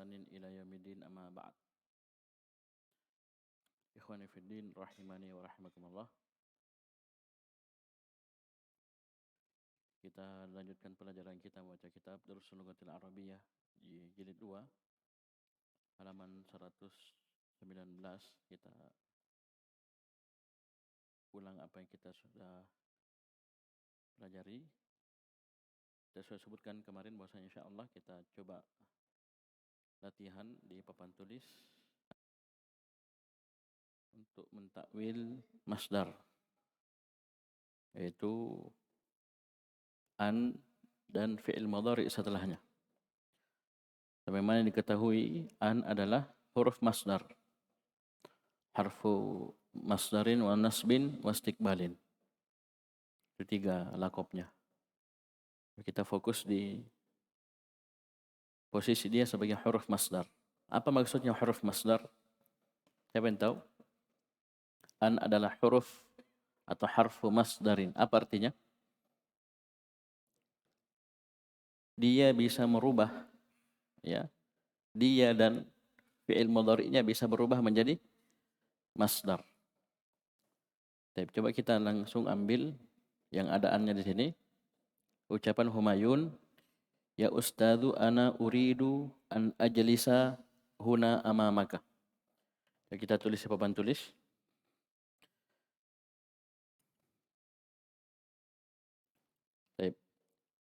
ihsanin ila yaumiddin amma ba'd. Ikhwani fiddin rahimani wa rahimakumullah. Kita lanjutkan pelajaran kita membaca kitab Durusul Lughatil Arabiyyah di jilid 2 halaman 119. Kita ulang apa yang kita sudah pelajari. Kita sudah sebutkan kemarin bahwasanya insyaallah kita coba latihan di papan tulis untuk mentakwil masdar, yaitu an dan fi'il mudhari setelahnya. Sebagaimana diketahui, an adalah huruf masdar, harfu masdarin wa nasbin wa istiqbalin. Itu 3 lakopnya. Kita fokus di posisi dia sebagai huruf masdar. Apa maksudnya huruf masdar? Siapa yang tahu? An adalah huruf atau harfu masdarin. Apa artinya? Dia bisa merubah, ya. Dia dan fi'il mudhari'nya bisa berubah menjadi masdar. Coba kita langsung ambil yang ada annya di sini. Ucapan Humayun, ya ustadzu ana uridu an ajlisa huna amamaka. Kita tulis di papan tulis.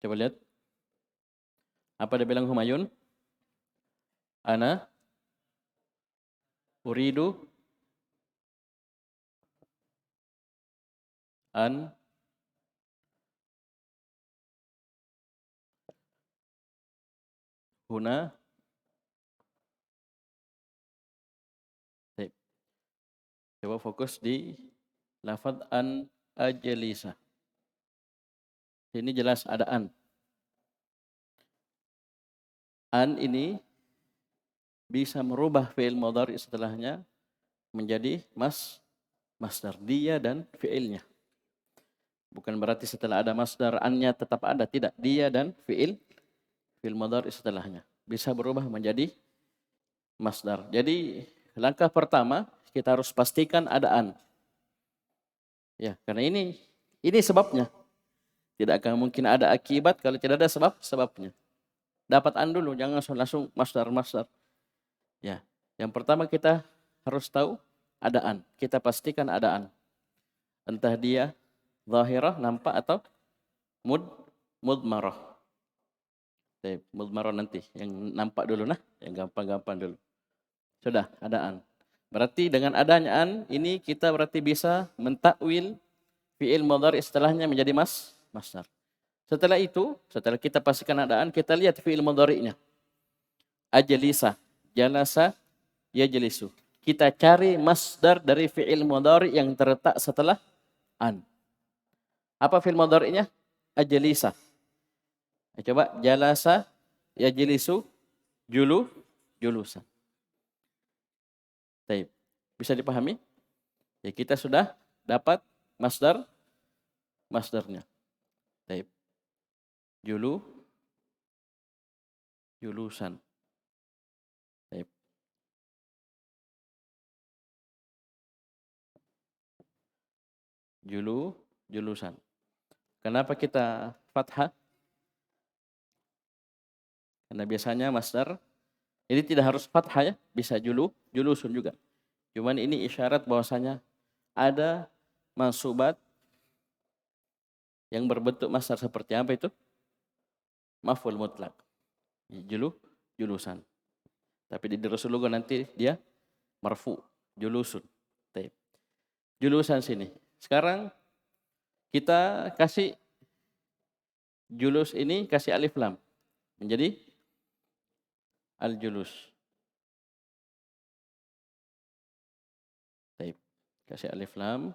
Coba lihat. Apa dia bilang Humayun? Ana uridu an huna. Coba fokus di lafaz an ajlisa. Ini jelas ada an. An ini bisa merubah fi'il mudhari setelahnya menjadi masdar, dia dan fi'ilnya. Bukan berarti setelah ada masdar annya tetap ada, tidak. Dia dan fi'il mudhari setelahnya bisa berubah menjadi masdar. Jadi langkah pertama kita harus pastikan ada an. Ya, karena ini sebabnya. Tidak akan mungkin ada akibat kalau tidak ada sebabnya. Dapat an dulu, jangan langsung masdar. Ya, yang pertama kita harus tahu ada an. Kita pastikan ada an. Entah dia zahirah, nampak, atau mudmarah. Mudmarah nanti, yang nampak dulu yang gampang-gampang dulu. Sudah, ada an. Berarti dengan adanya an, ini kita berarti bisa mentakwil fi'il mudhari setelahnya menjadi masdar. Setelah itu, setelah kita pastikan ada an, kita lihat fi'il mudhari'nya. Ajlisa, jalasa, yajlisu. Kita cari masdar dari fi'il mudhari yang terletak setelah an. Apa fi'il mudhari'nya? Ajlisa. Coba jalasa, yajlisu, julusan. Baik. Bisa dipahami? Ya, kita sudah dapat masdarnya. Baik. Julusan. Baik. Julusan. Kenapa kita fathah? Karena biasanya masdar ini tidak harus fathah, ya, bisa julusun juga. Cuman ini isyarat bahwasanya ada mansubat yang berbentuk masdar seperti apa itu? Maf'ul mutlak. Julusan. Tapi di Rasulullah nanti dia marfu, julusun. Baik. Julusan sini. Sekarang kita kasih julus ini, kasih alif lam. Menjadi al-julus. Baik. Kasih alif lam,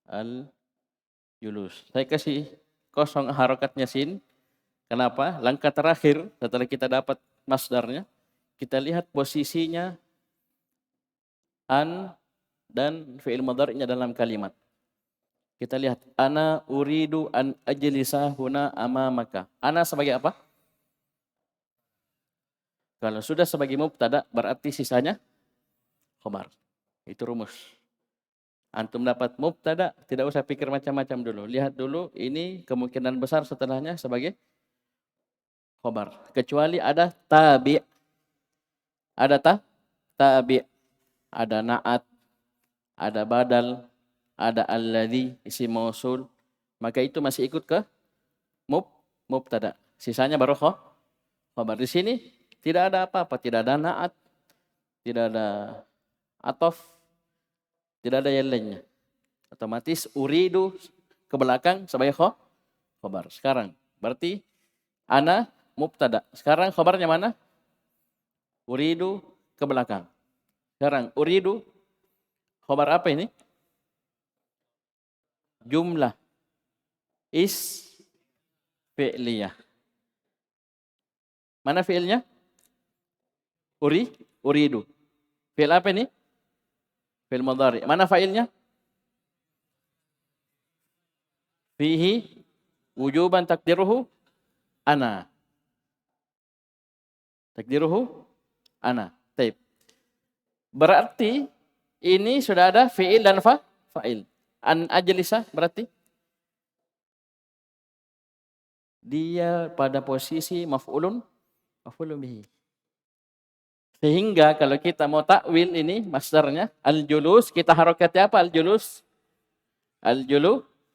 al-julus. Saya kasih kosong harokatnya sin. Kenapa? Langkah terakhir setelah kita dapat masdarnya, kita lihat posisinya an dan fi'il mudhari'nya dalam kalimat. Kita lihat ana uridu an ajlisa huna amamaka. Ana sebagai apa? Kalau sudah sebagai mubtada berarti sisanya khobar. Itu rumus. Antum dapat mubtada, tidak usah pikir macam-macam dulu. Lihat dulu ini kemungkinan besar setelahnya sebagai khobar. Kecuali ada tabi'. Ada tabi'. Ada na'at, ada badal, ada alladhi, isim mausul. Maka itu masih ikut ke mubtada. Sisanya baru khobar. Di sini tidak ada apa-apa, tidak ada na'at, tidak ada atof, tidak ada yang lainnya. Otomatis uridu ke belakang sebagai khobar. Sekarang berarti ana mubtada. Sekarang khobarnya mana? Uridu ke belakang. Sekarang uridu khobar apa ini? Jumlah fi'liyah. Mana fi'ilnya? Uridu. Fi'il apa ini? Fi'il mudhari. Mana fa'ilnya? Fihi wujuban takdiruhu ana. Takdiruhu ana. Taib. Berarti ini sudah ada fi'il dan fa'il. An ajlisa berarti dia pada posisi maf'ulun bihi. Sehingga kalau kita mau takwil ini masdarnya al-julus, kita harokatnya apa al-julus?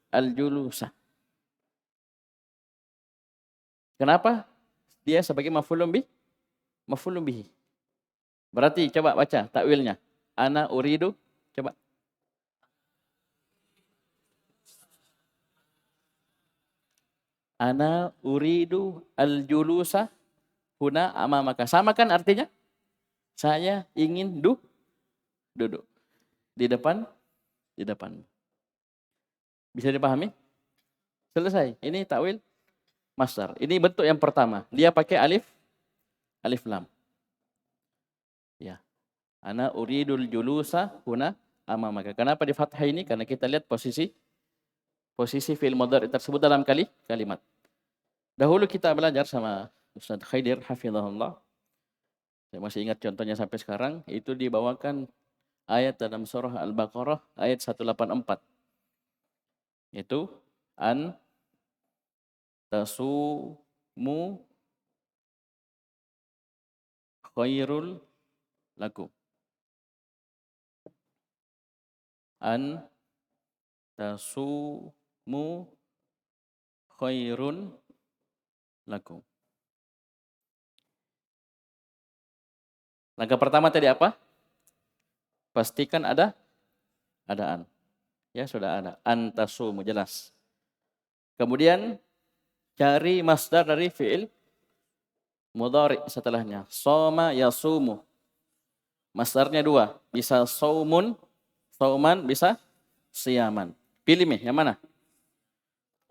Al-julusa. Kenapa? Dia sebagai maf'ulun bihi. Berarti coba baca takwilnya. Ana uridu, coba. Ana uridu al-julusa huna amamaka. Sama kan artinya? Saya ingin duduk di depan. Bisa dipahami? Selesai. Ini takwil masdar. Ini bentuk yang pertama. Dia pakai alif lam. Ya. Ana uridul julusa huna amamaka. Kenapa di fathah ini? Karena kita lihat posisi fi'il mudhari tersebut dalam kalimat. Dahulu kita belajar sama Ustaz Khaidir hafizahullah. Saya masih ingat contohnya sampai sekarang. Itu dibawakan ayat dalam surah Al-Baqarah ayat 184. Itu an tasumu khairul lakum. An tasumu khairun lakum. Langkah pertama tadi apa? Pastikan ada an. Ya, sudah ada. An tasumu, jelas. Kemudian cari masdar dari fi'il mudhari setelahnya. Soma yasumu. Masdarnya 2. Bisa sauman, bisa siyaman. Pilih nih, yang mana?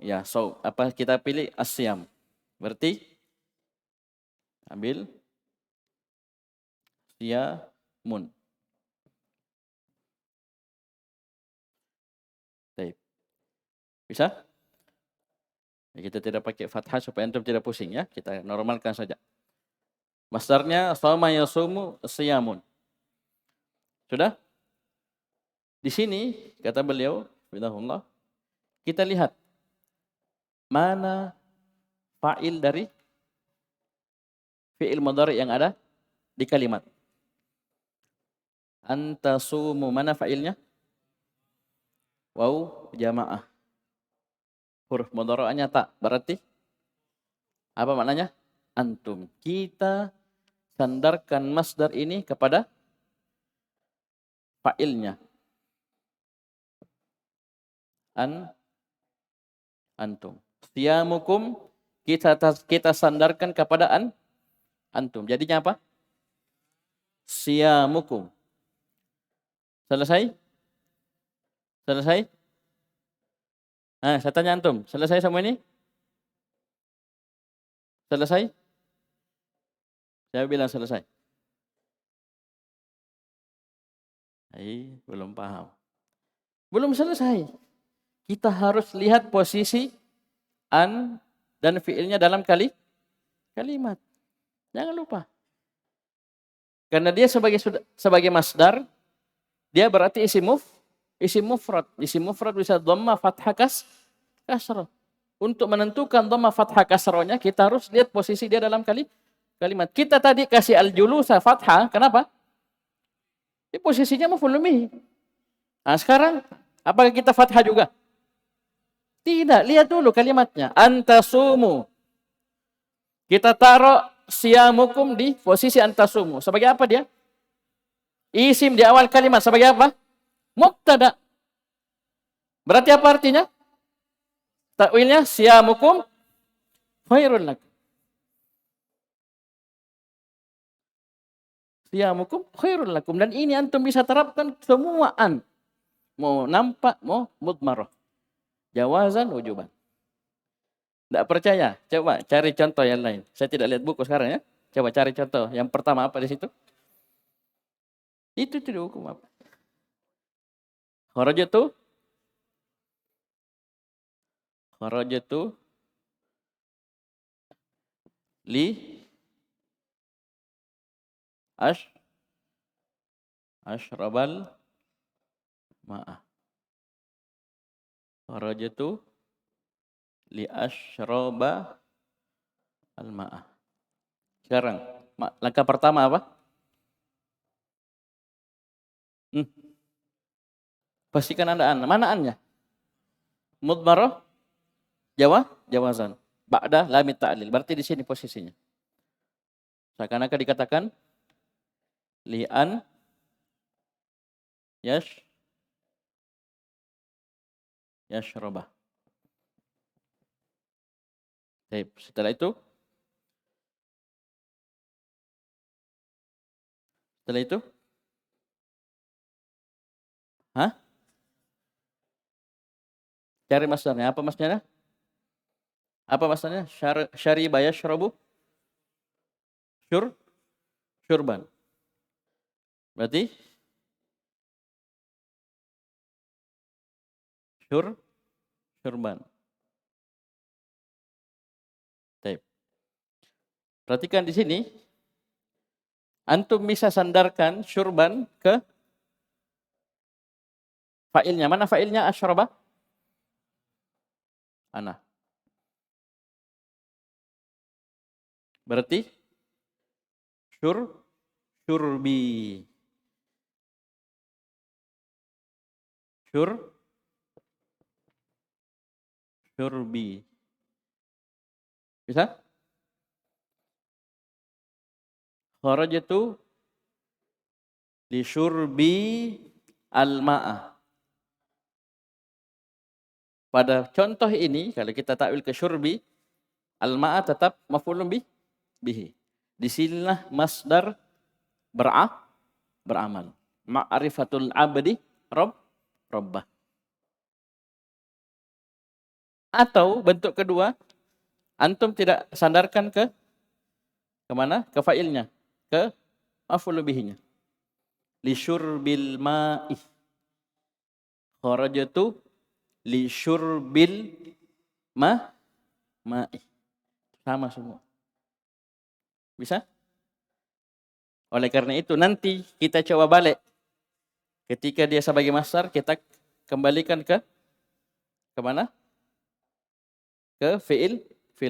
Ya, apa kita pilih asyam. Berarti ambil siyamun. Baik. Bisa? Ya, kita tidak pakai fathah supaya antum tidak pusing ya. Kita normalkan saja. Masdarnya soma yasumu siyamun. Sudah? Di sini kata beliau, bidahullah, kita lihat mana fa'il dari fi'il mudhari yang ada di kalimat. Antasumu, mana fa'ilnya? Waw jamaah. Huruf mudhari'nya ta. Berarti apa maknanya? Antum. Kita sandarkan masdar ini kepada fa'ilnya. Antum. Siyamukum kita sandarkan kepada antum. Jadinya apa? Siyamukum. Selesai? Nah, saya tanya antum, selesai semua ini? Selesai? Saya bilang selesai. Belum paham. Belum selesai. Kita harus lihat posisi an dan fiilnya dalam kalimat. Jangan lupa. Karena dia sebagai masdar, dia berarti isim mufrad. Isim mufrad bisa dhamma, fathah, kasrah. Untuk menentukan dhamma, fathah, kasrahnya kita harus lihat posisi dia dalam kalimat. Kita tadi kasih al-julusa fathah, kenapa? Di posisinya maf'ulun bihi. Nah, sekarang apakah kita fathah juga? Tidak, lihat dulu kalimatnya. Antasumu. Kita taruh siyamukum di posisi antasumu. Sebagai apa dia? Isim di awal kalimat. Sebagai apa? Mubtada. Berarti apa artinya? Takwilnya siyamukum khairul lakum. Siyamukum khairul lakum. Dan ini antum bisa terapkan semua an. Mau nampak, mau mudmarah. Jawazan, wujuban. Tidak percaya? Coba cari contoh yang lain. Saya tidak lihat buku sekarang ya. Coba cari contoh. Yang pertama apa di situ? Itu tidak hukum apa? Kharajatu li ashrabal ma'ah. Kharajatu li ashraba al-ma'ah. Sekarang, langkah pertama apa? Pastikan Anda an. Mana annya? Mudmarah, jawazan. Ba'da lamit ta'lil. Berarti di sini posisinya. Seakan-akan dikatakan li'an yashrabah. Baik, setelah itu cari masdarnya. Apa masdarnya? Apa masdarnya? Syariba yashrabu syurban. Berarti syurban. Baik. Perhatikan di sini. Antum bisa sandarkan syurban ke fa'ilnya. Mana fa'ilnya asyraba? Ana. Berarti syurbi. Syurbi. Bisa? Kharajatu li syurbi al-ma'ah. Pada contoh ini, kalau kita takwil ke syurbi, al-ma'ah tetap maf'ulun bihi. Disinilah masdar beramal. Ma'rifatul abdi rabbah. Atau bentuk kedua, antum tidak sandarkan ke mana? Ke fa'ilnya, ke maf'ulun bihinya. Li syurbil ma'i. Kharajatu li syurbil ma'i. Sama semua. Bisa? Oleh karena itu nanti kita coba balik. Ketika dia sebagai masdar, kita kembalikan ke mana? Ke fi'il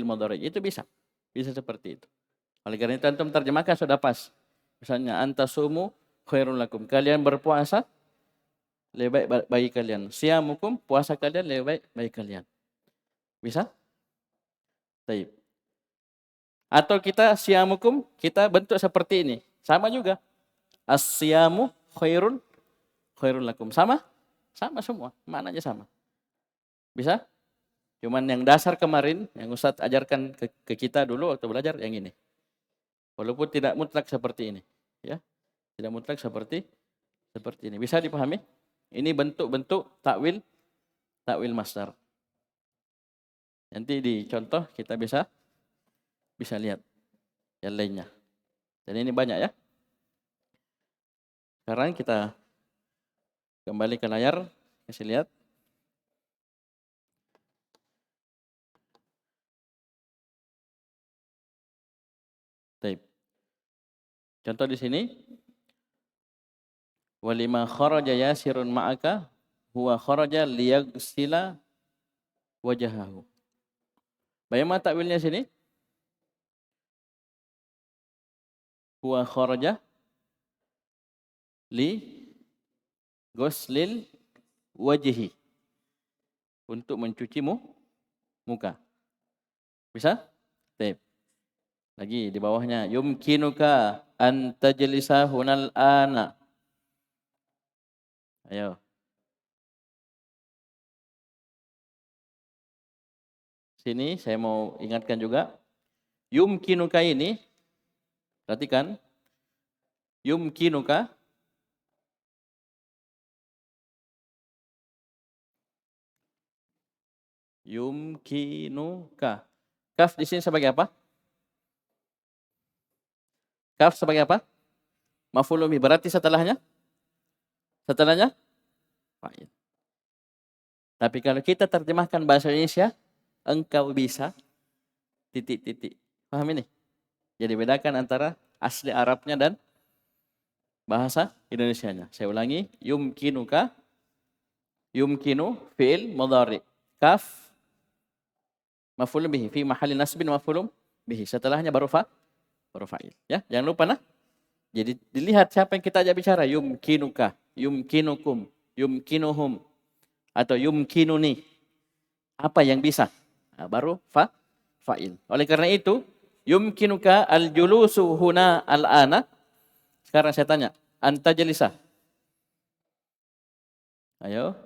mudhari. Itu bisa. Bisa seperti itu. Oleh karena itu antum terjemahkan sudah pas. Misalnya antasumu khairul lakum. Kalian berpuasa lebih baik bagi kalian. Siyamukum, puasa kalian lebih baik bagi kalian. Bisa? Baik. Atau kita siyamukum, kita bentuk seperti ini. Sama juga. As-siyamu khairul lakum. Sama semua. Maknanya sama. Bisa? Cuman yang dasar kemarin, yang Ustadz ajarkan ke kita dulu waktu belajar, yang ini. Walaupun tidak mutlak seperti ini. Ya, tidak mutlak seperti ini. Bisa dipahami? Ini bentuk-bentuk takwil masdar. Nanti di contoh kita bisa lihat yang lainnya. Dan ini banyak ya. Sekarang kita kembali ke layar, kasih lihat. Baik. Contoh di sini. Walima kharaja Yasirun ma'aka huwa kharaja liyagsila wajahahu. Bagaimana takwilnya sini? Huwa kharaja li ghuslil wajhi. Untuk mencuci muka. Bisa? Baik. Lagi di bawahnya. Yumkinuka an tajlisa hunal ana. Ayo. Sini saya mau ingatkan juga. Yumkinuka ini, perhatikan. Yumkinuka. Yumkinuka. Kaf di sini sebagai apa? Kaf sebagai apa? Maf'ul bih. Berarti setelahnya? Setelahnya? Fa'il. Tapi kalau kita terjemahkan bahasa Indonesia, engkau bisa titik-titik. Paham ini? Jadi bedakan antara asli Arabnya dan bahasa Indonesianya. Saya ulangi, yumkinuka, yumkinu fi'il mudhari. Kaf maf'ul bihi fi mahalli nasbin maf'ul bihi. Setelahnya baru fa'il. Ya, jangan lupa nah. Jadi dilihat siapa yang kita ajak bicara, yumkinuka, yumkinukum, yumkinuhum atau yumkinuni. Apa yang bisa? Nah, baru fa'il. Oleh karena itu, yumkinuka al-julusu huna al-ana. Sekarang saya tanya, anta jalisa. Ayo.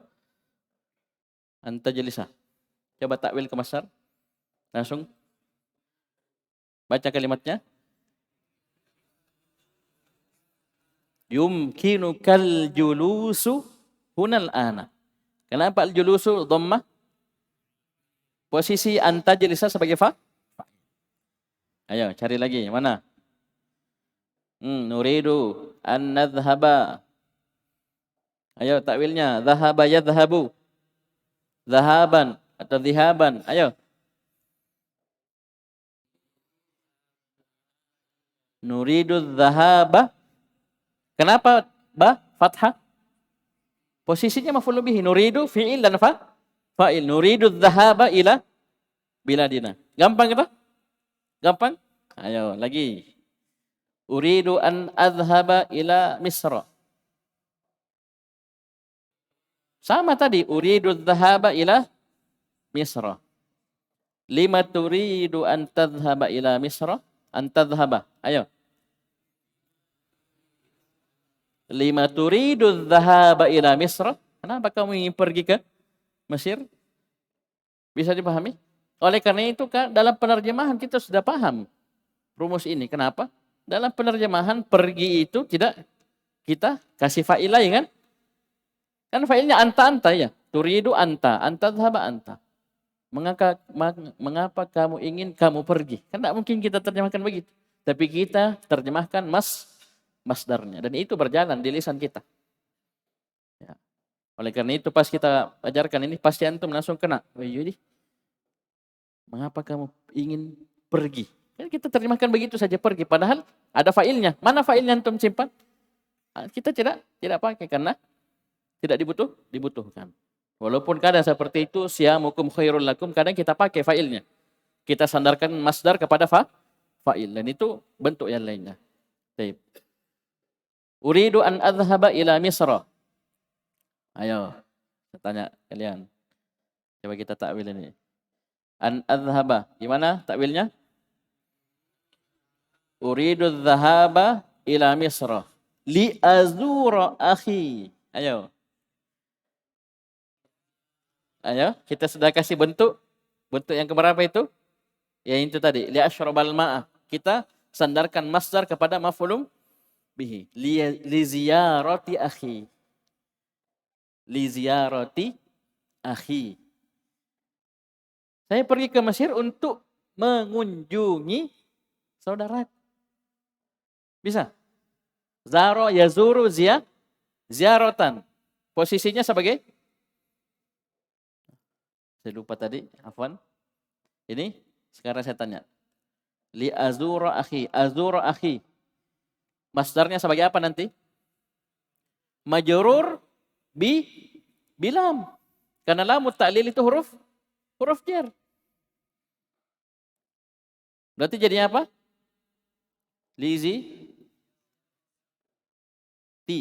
Anta jalisa. Coba takwil ke masdar. Langsung. Baca kalimatnya. Yumkinukal julusu hunal ana. Kenapa al-julusu dhammah? Posisi anta jalisa sebagai Ayo, cari lagi. Mana? Nuridu an nadhhaba. Ayo, takwilnya. Dhahaba yadhhabu. Dhahaban atau dhihaban. Ayo. Nuridu dhahaba. Kenapa fathah? Posisinya maf'ul bihi. Nuridu fi'il dan fa'il. Nuridu dhahaba ila biladina. Gampang kita? Gampang? Ayo, lagi. Uridu an adhhaba ila Misra. Sama tadi. Uridu dhahaba ila Misra. Lima turidu an tadhhaba ila Misra. An tadhhaba. Ayo. Lima turidu dhahaba ila Misra. Kenapa kamu ingin pergi ke Mesir? Bisa dipahami? Oleh karena itu dalam penerjemahan kita sudah paham rumus ini. Kenapa? Dalam penerjemahan pergi itu tidak kita kasih fa'il lagi kan? Kan fa'ilnya anta ya. Turidu anta dhahaba anta. Mengapa kamu ingin kamu pergi? Kan tidak mungkin kita terjemahkan begitu. Tapi kita terjemahkan masdarnya. Dan itu berjalan di lisan kita. Ya. Oleh karena itu pas kita ajarkan ini, pasti antum langsung kena. Jadi, mengapa kamu ingin pergi? Kan kita terjemahkan begitu saja pergi. Padahal ada fa'ilnya. Mana fa'ilnya antum simpan? Kita tidak pakai karena tidak dibutuhkan. Walaupun kadang seperti itu, siyamukum khairul lakum, kadang kita pakai fa'ilnya. Kita sandarkan masdar kepada fa'il. Dan itu bentuk yang lainnya. Baik. Uridu an adhhaba ila Misra. Ayo, saya tanya kalian. Coba kita takwil ini. An adhhaba. Gimana takwilnya? Uridu dhahaba ila Misra. Li azura akhi. Ayo. Ayo, kita sudah kasih bentuk. Bentuk yang keberapa itu? Ya itu tadi. Li asyrabal ma'a. Kita sandarkan masdar kepada maf'ulun bihi. Li ziyarati akhi. Li ziyarati akhi. Saya pergi ke Mesir untuk mengunjungi saudara. Bisa? Zaro yazuru ziaratan. Posisinya sebagai? Saya lupa tadi, afwan. Ini sekarang saya tanya. Li azura akhi. Azura akhi. Masdarnya sebagai apa nanti? majrur bilam. Karena lamut ta'lil itu huruf jar. Berarti jadinya apa? Lizi ti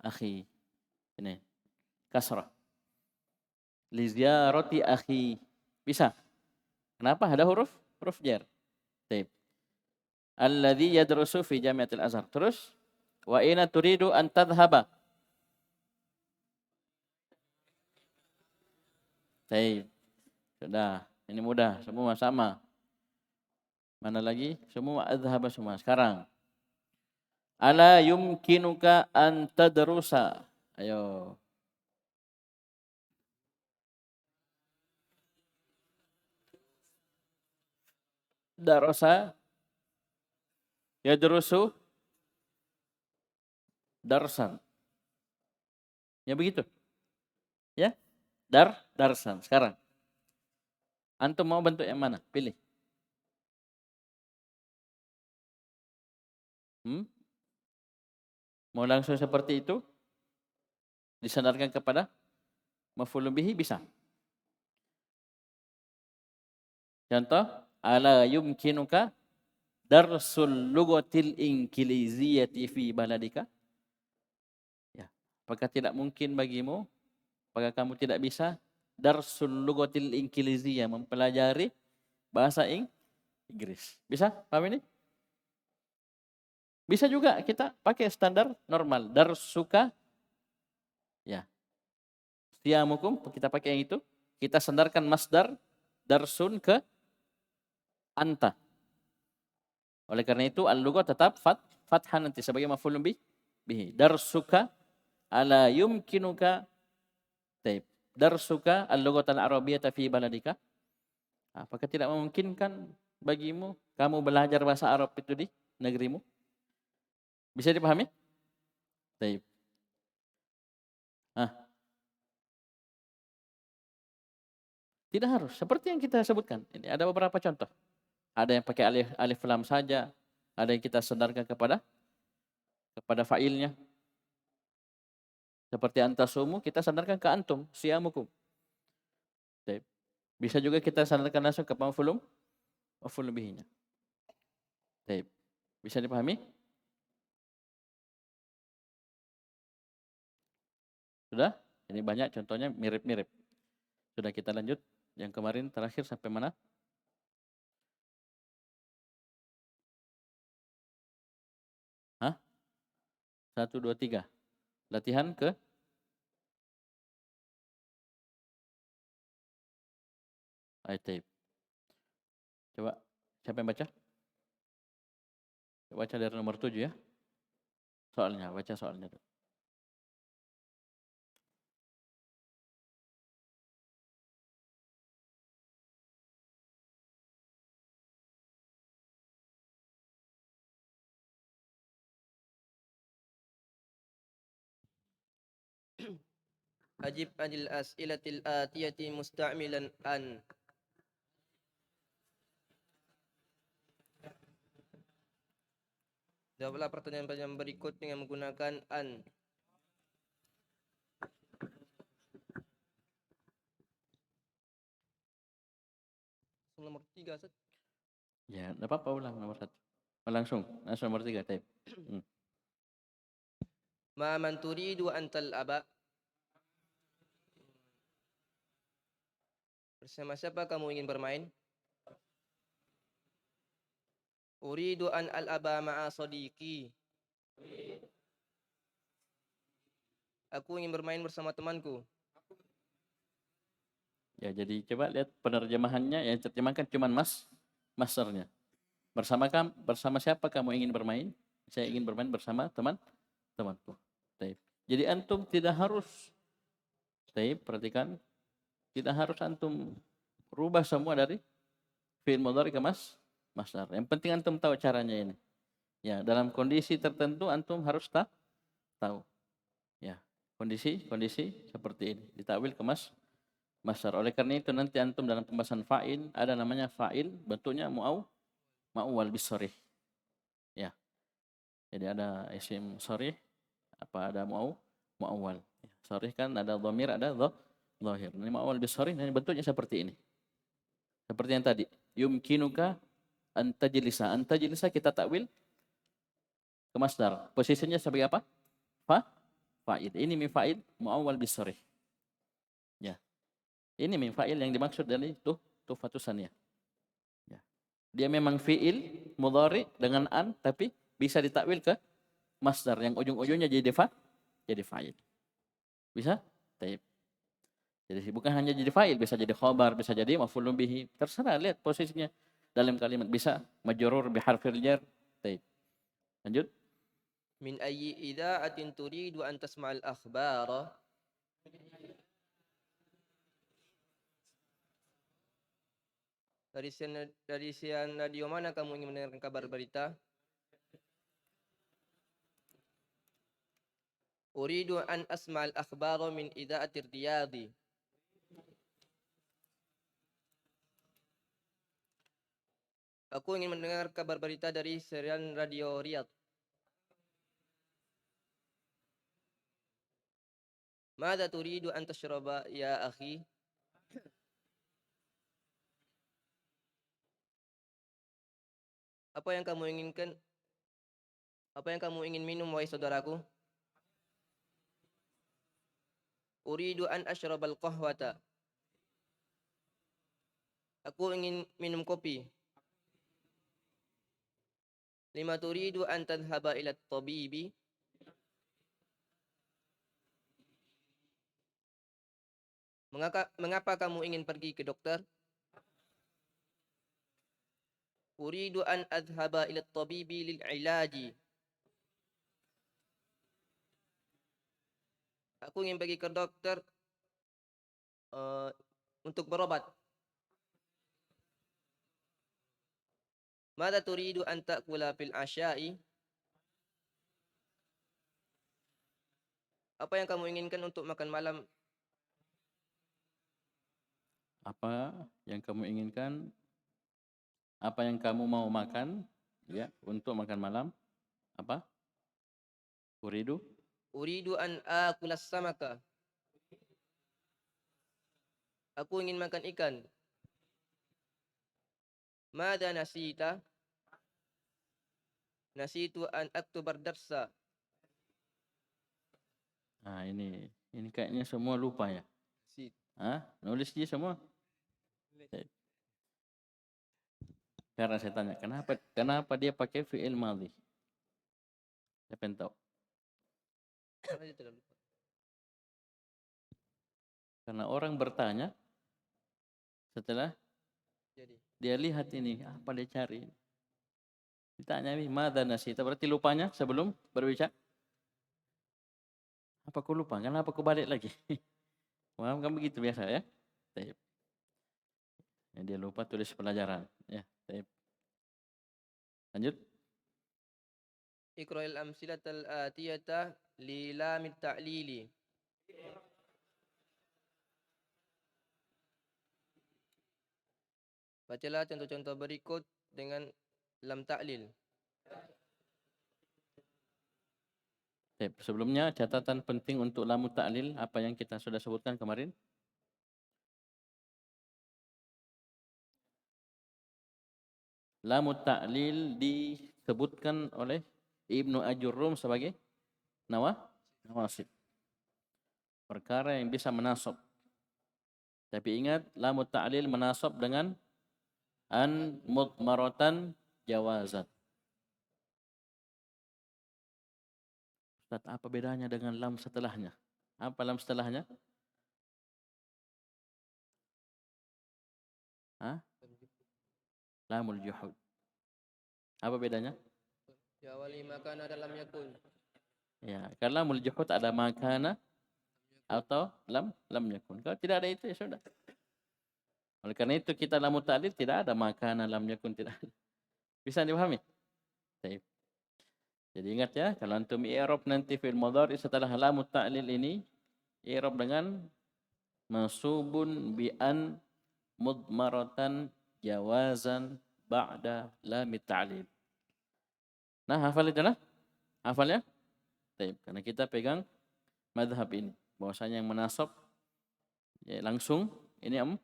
akhi. Ini kasrah. Liziarati akhi. Bisa. Kenapa? Ada huruf jar. Baik. Alladzi yadrusu fi Jami'atil Azhar. Terus wa ina turidu an tadhhaba. Baik. Sudah. Ini mudah, semua sama. Mana lagi? Semua adhhaba semua. Sekarang. Ala yumkinuka an tadrusa. Ayo. Darasa yadrusu darsan. Ya begitu. Ya. Darsan. Sekarang. Antum mau bentuk yang mana? Pilih. Mau langsung seperti itu? Disandarkan kepada maf'ulun bihi bisa. Contoh, ala yumkinuka darsul lugatil inkiliziyati fi baladika? Ya. Apakah tidak mungkin bagimu? Apakah kamu tidak bisa darsul lugatil inkiliziyah, mempelajari bahasa Inggris? Bisa? Paham ini? Bisa juga kita pakai standar normal. Darsuka, ya. Siyamukum, kita pakai yang itu. Kita sandarkan masdar darsun ke anta. Oleh karena itu al-lughat tetap fathah nanti sebagai maf'ulun bihi. Darsuka ala yumkinuka taib. Darsuka al-lughat al-arabiyyah fi baladika. Apakah tidak memungkinkan bagimu kamu belajar bahasa Arab itu di negerimu? Bisa dipahami? Taib. Tidak harus. Seperti yang kita sebutkan. Ini ada beberapa contoh. Ada yang pakai alif lam saja. Ada yang kita sandarkan kepada fa'ilnya. Seperti antasumu, kita sandarkan ke antum, siyamukum. Bisa juga kita sandarkan langsung ke maf'ulun bihinya. Bisa dipahami? Sudah? Ini banyak contohnya mirip-mirip. Sudah, kita lanjut. Yang kemarin terakhir sampai mana? Hah? 1, 2, 3. Latihan ke? Taib. Coba, siapa yang baca? Baca dari nomor 7 ya. Soalnya, baca soalnya. Ajib anil as'ilatil atiyati musta'milan an. Jawablah pertanyaan-pertanyaan berikut dengan menggunakan an. Nomor 3, Ustaz. Ya, enggak apa-apa, ulang nomor 1. Langsung nomor 3, taib. Ma man turidu an tal'aba? Bersama siapa kamu ingin bermain? Uridu an al'aba ma'a sadiqi. Aku ingin bermain bersama temanku. Ya, jadi coba lihat penerjemahannya, yang terjemahkan cuman masternya. Bersama siapa kamu ingin bermain? Saya ingin bermain bersama temanku. Taib. Jadi antum tidak harus, taib, perhatikan, tidak harus antum rubah semua dari fi'il mudhari ke masdar. Yang penting antum tahu caranya ini. Ya, dalam kondisi tertentu antum harus tahu. Ya, kondisi seperti ini ditakwil ke masdar. Oleh karena itu nanti antum dalam pembahasan fa'il ada namanya fa'il bentuknya mauwal bisorih. Ya. Jadi ada isim sharih, apa ada muawwal. Sharih kan ada dhamir, ada dhahir. Ini muawwal bisharih, ini bentuknya seperti ini. Seperti yang tadi. Yumkinuka antajlisa. Antajlisa kita takwil ke masdar. Posisinya sebagai apa? Fa'il. Ini min fa'il muawwal bisharih. Ya. Ini min fa'il yang dimaksud dari tuhfatus saniyah. Ya. Dia memang fi'il mudhari dengan an, tapi bisa ditakwil ke masdar yang ujung-ujungnya jadi fa'il. Bisa? Taib. Jadi bukan hanya jadi fa'il, bisa jadi khobar, bisa jadi maf'ulun bihi. Terserah, lihat posisinya dalam kalimat. Bisa majrur biharfil jar. Taib. Lanjut. Min ayyi ida'atin turidu an tasma'al akhbara. Dari sian radio mana kamu ingin mendengarkan kabar berita? Uridu an asma'al akhbara min ida'atir riyadi. Aku ingin mendengar kabar berita dari serial radio Riyadh. Mada turidu an tashraba ya akhi? Apa yang kamu inginkan? Apa yang kamu ingin minum, wahai saudaraku? Uridu an ashrabal qahwata. Aku ingin minum kopi. Lima turidu an tadhhaba ila tabibi. Mengapa kamu ingin pergi ke dokter? Uridu an adhhaba ila tabibi lil ilaji. Aku ingin pergi ke dokter untuk berobat. Mada turidu an ta'kula fil asya'i? Apa yang kamu inginkan untuk makan malam? Apa yang kamu inginkan? Apa yang kamu mau makan? Ya, untuk makan malam. Apa? Uridu. Uridu an akula samaka. Aku ingin makan ikan. Mada nasita? Nasitu an aktubar darsa. Nah, ini kayaknya semua lupa ya. Nulis dia semua. Karena saya tanya, kenapa dia pakai fi'il madhi? Siapa yang tahu? Karena orang bertanya setelah dia lihat ini, apa dia cari? Ditanya, "Madza nasita?" Berarti lupanya sebelum berbicara. Apa kau lupa? Kenapa kau balik lagi? Wah, kan begitu biasa ya. Taib. Ya, dia lupa tulis pelajaran. Ya, taib. Lanjut. Iqra'il amsilatal atiyata li lamit ta'lili. Bacalah contoh-contoh berikut dengan lam ta'lil. Taib. Sebelumnya catatan penting untuk lam ta'lil apa yang kita sudah sebutkan kemarin. Lam ta'lil disebutkan oleh Ibnu Ajurrum sebagai nawasib. Perkara yang bisa menasab. Tapi ingat, lam ta'lil menasab dengan an mudmaratan jawazat. Ustaz, apa bedanya dengan lam setelahnya? Apa lam setelahnya? Lamul juhud. Apa bedanya? Ya wali makana dalam yakun. Ya, kalau lamul juhud ada makana atau lam yakun. Kalau tidak ada itu ya sudah. Oleh karena itu kita lam ta'lil tidak ada makana lam yakun, tidak ada. Bisa dipahami? Baik. Jadi ingat ya, kalau antum i'rab nanti fil mudhari setelah lam ta'lil ini i'rab dengan mansubun bi an mudmaratan jawazan ba'da lam ta'lil. Nah, hafal itu lah. Hafal ya? Taib. Karena kita pegang madhab ini. Bahwasanya yang menasab ya, langsung ini 4.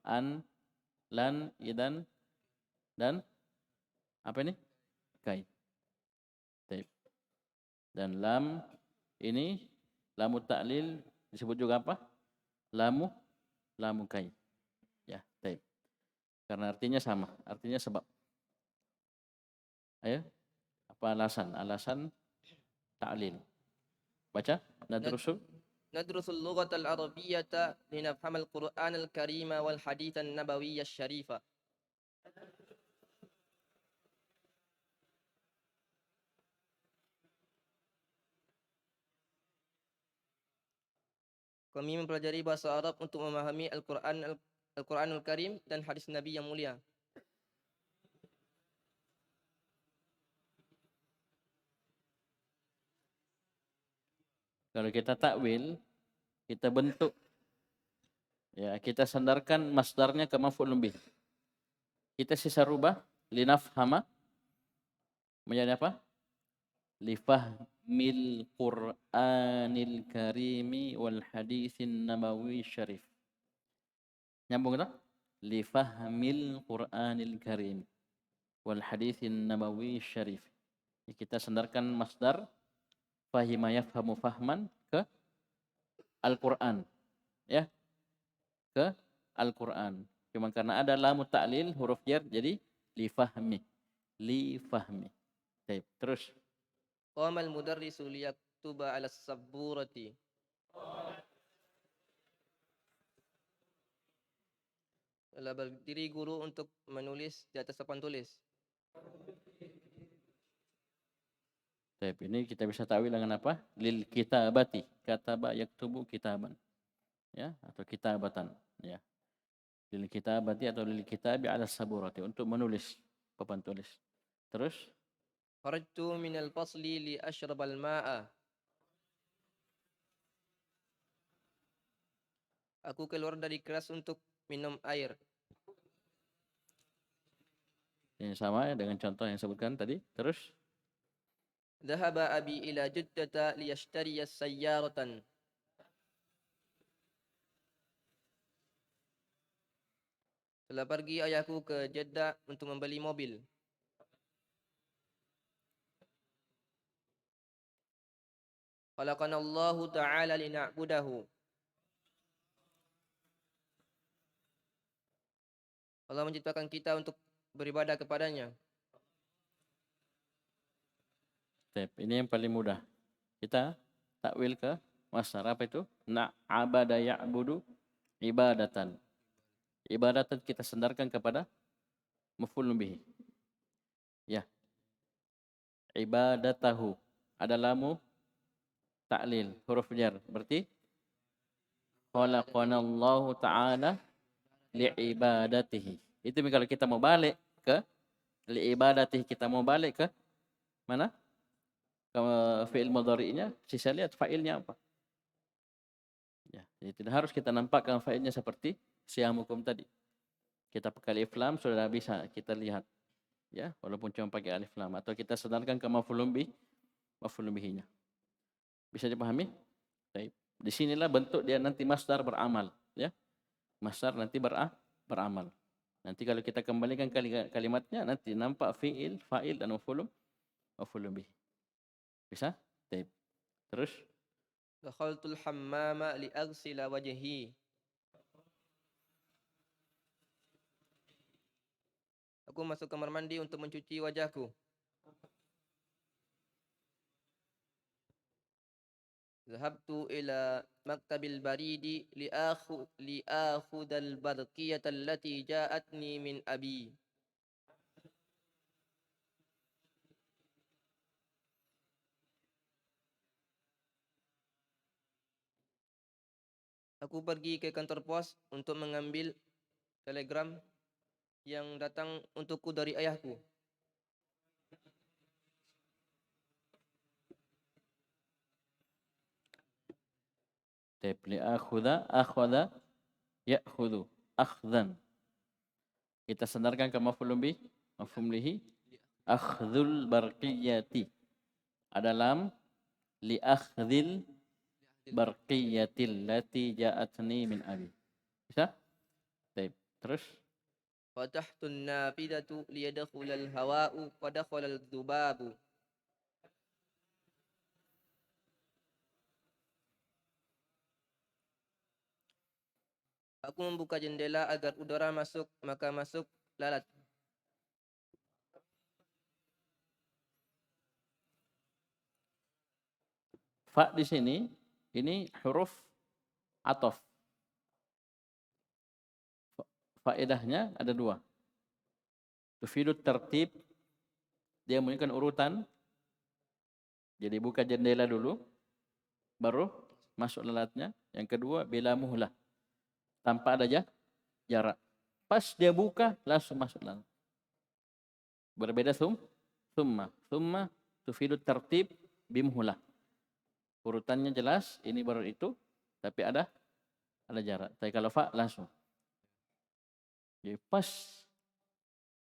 An, lan, idan, dan apa ini? Kai. Taib. Dan lam ini lamu ta'lil disebut juga apa? Lamu kai. Ya, taib. Karena artinya sama, artinya sebab. Ayo, apa alasan? Alasan ta'lil. Baca, nadrusu. ندرس اللغة العربية لنفهم القرآن الكريم والحديث النبوي الشريف. Kami mempelajari bahasa Arab untuk memahami Al-Quranul Karim dan hadis Nabi yang mulia. Kalau kita takwil, kita bentuk, ya kita sandarkan masdarnya ke maf'ul bih. Kita sisa rubah linafhama menjadi apa? Lifahmil Qur'anil Karimi wal haditsin nabawi syarif. Nyambung tak? Lifahmil Qur'anil Karim wal haditsin nabawi syarif. Kita sandarkan masdar fahima yafhamu fahman ke Al-Quran, ya, ke Al-Quran. Cuma karena ada lamu ta'lil huruf jar jadi lifahmi. Baik, terus. Qamal mudarrisu liyaktuba 'ala as-sabburati. Telah berdiri guru untuk menulis di atas papan tulis. Baik, ini kita bisa takwil dengan apa? Lil kitabati, kataba yaktubu kitaban. Ya, atau kitabatan, ya. Lil kitabati atau lil kitabi 'ala saburati, untuk menulis papan tulis. Terus Kharajtu minal fasli li ashrabal ma'a. Aku keluar dari kelas untuk minum air. ini sama ya dengan contoh yang sebutkan tadi. Terus Dhahaba abi ila Jiddata liyashtariya sayyaratan. Telah pergi ayahku ke Jeddah untuk membeli mobil. Khalaqana Allahu ta'ala lina'budahu. Allah menciptakan kita untuk beribadah kepadanya. ini yang paling mudah. Kita takwil ke masdar apa itu? Na'abada ya'budu ibadatan. Ibadatan kita sandarkan kepada maf'ul bihi. Ya. Ibadatahu. Ada lamu ta'lil, huruf jar. Berarti khalaqanallahu ta'ala li'ibadatihi. Itu kalau kita mau balik ke li'ibadatihi, kita mau balik ke mana? Ke fi'il mudhari'nya, sisa lihat fa'ilnya apa. Ya, jadi tidak harus kita nampakkan fa'ilnya seperti siamukum tadi. Kita pakai alif lam sudah bisa kita lihat. Ya, walaupun cuma pakai alif lam, atau kita sandarkan ke maf'ul bihinya. Bisa dipahami? Baik. Di sinilah bentuk dia nanti masdar beramal, ya. Masdar nanti beramal. Nanti kalau kita kembalikan kalimatnya nanti nampak fi'il, fa'il dan maf'ul bih. Bisa? Baik. Terus Dakhaltul hammama liaghsila wajhi. Aku masuk kamar mandi untuk mencuci wajahku. Zahabtu ila maktabil baridi liakhudal barqiyata allati ja'atni min abi. Aku pergi ke kantor pos untuk mengambil telegram yang datang untukku dari ayahku. akhadha ya'khudhu akhdhan. Kita sandarkan ke maf'ul bih, maf'ul bihi akhdhul barqiyati. Ada lam li akhdhil barqiyatil lati ja'atni min abi. Bisa? Baik. Terus فتحت النافذة ليدخل الهواء فدخل الذباب. Aku membuka jendela agar udara masuk, maka masuk lalat. fa di sini ini huruf atof. Faedahnya ada dua. Tufidut tertib, dia menunjukkan urutan. Jadi buka jendela dulu, baru masuk lalatnya. Yang kedua, bila muhlah, tanpa ada jarak. Pas dia buka, langsung masuk lalat. Berbeda summa. Summa tufidut tertib bimhulah. Urutannya jelas, ini baru itu, tapi ada jarak. Tapi kalau fa langsung. Jadi pas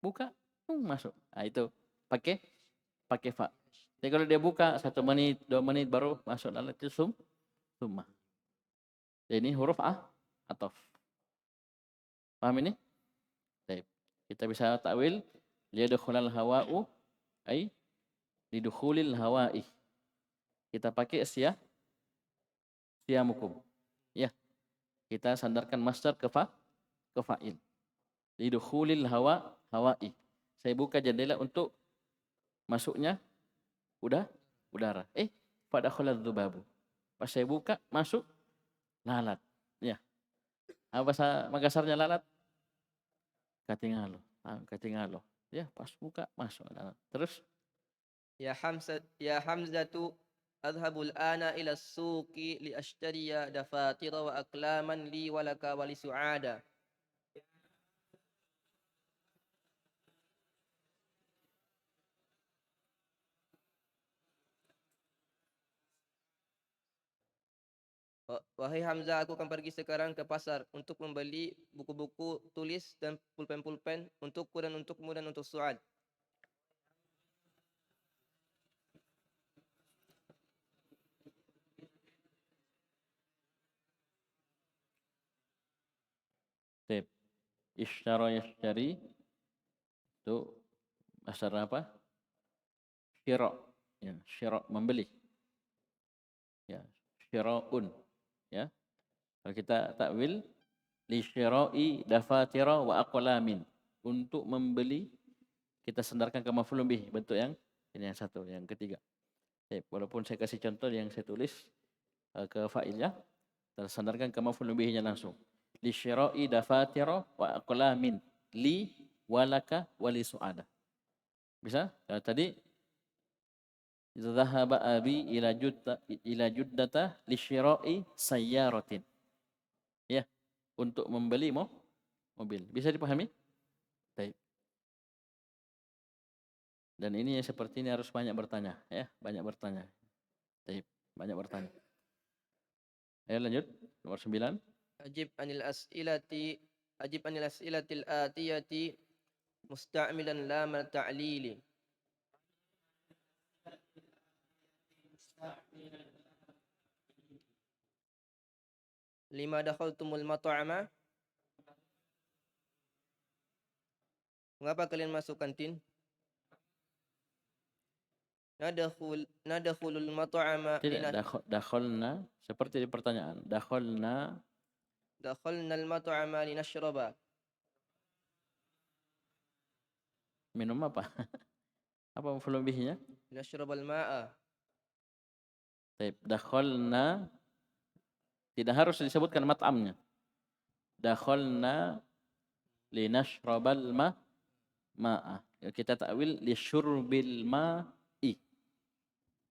buka, masuk. Nah, itu pakai fa. Jadi kalau dia buka 1 menit, 2 menit baru masuk lalat itu summa. Jadi ini huruf atof. Paham ini? Baik. Kita bisa takwil liyadkhulal hawa'u ay lidukhulil hawa'i. Kita pakai siamukum. Ya. Kita sandarkan masdar ke fa'il. Lidukhulil hawa'i. Saya buka jendela untuk masuknya udara. Fadakhalal dzubabu. Pas saya buka, masuk lalat. Ya. Apa bahasa Makassarnya lalat? Katingalo. Katingalo. Ya, pas buka, masuk lalat. Terus? Ya Hamzatu adhabul ana ila suqi li ashtariya dafatira wa aklaman li walaka wa li su'ada. Wahai Hamzah, aku akan pergi sekarang ke pasar untuk membeli buku-buku tulis dan pulpen-pulpen untukku dan untukmu dan untuk Suad. Tip. Ishtara yashtari. Itu asal apa? Syira. Ya, syira membeli. Ya, syira'un. Ya. Kalau kita takwil li syira'i dafatira wa aqlamin. Untuk membeli, kita sandarkan ke maf'ulun bih, bentuk yang ini yang satu, yang ketiga. Walaupun saya kasih contoh yang saya tulis ke fa'ilnya, tersandarkan ke maf'ulun bihnya langsung. Li syira'i dafatira wa aqlamin li walaka wa li su'ada. Bisa? Tadi zahaba abi ila juddata li syira'i sayyaratin. Ya, untuk membeli mobil. Bisa dipahami? Baik. Dan ini yang seperti ini harus banyak bertanya, ya, banyak bertanya. Baik, banyak bertanya. Ayo lanjut, nomor 9. Ajib anil as'ilatil atiyati musta'milan lam ta'lili. Lima dakhaltumul mat'ama. Mengapa kalian masuk kantin? Nadakhulul mat'ama. Tidak, dakhalna seperti di pertanyaan. Dakhalnal mat'ama linashraba. Minum apa? Apa maf'ul bihnya? Linashrabal ma'a. Baik, dakhalna tidak harus disebutkan mat'amnya. Dakhalna linashrabal ma'a. Kita takwil lisyurbil ma'i.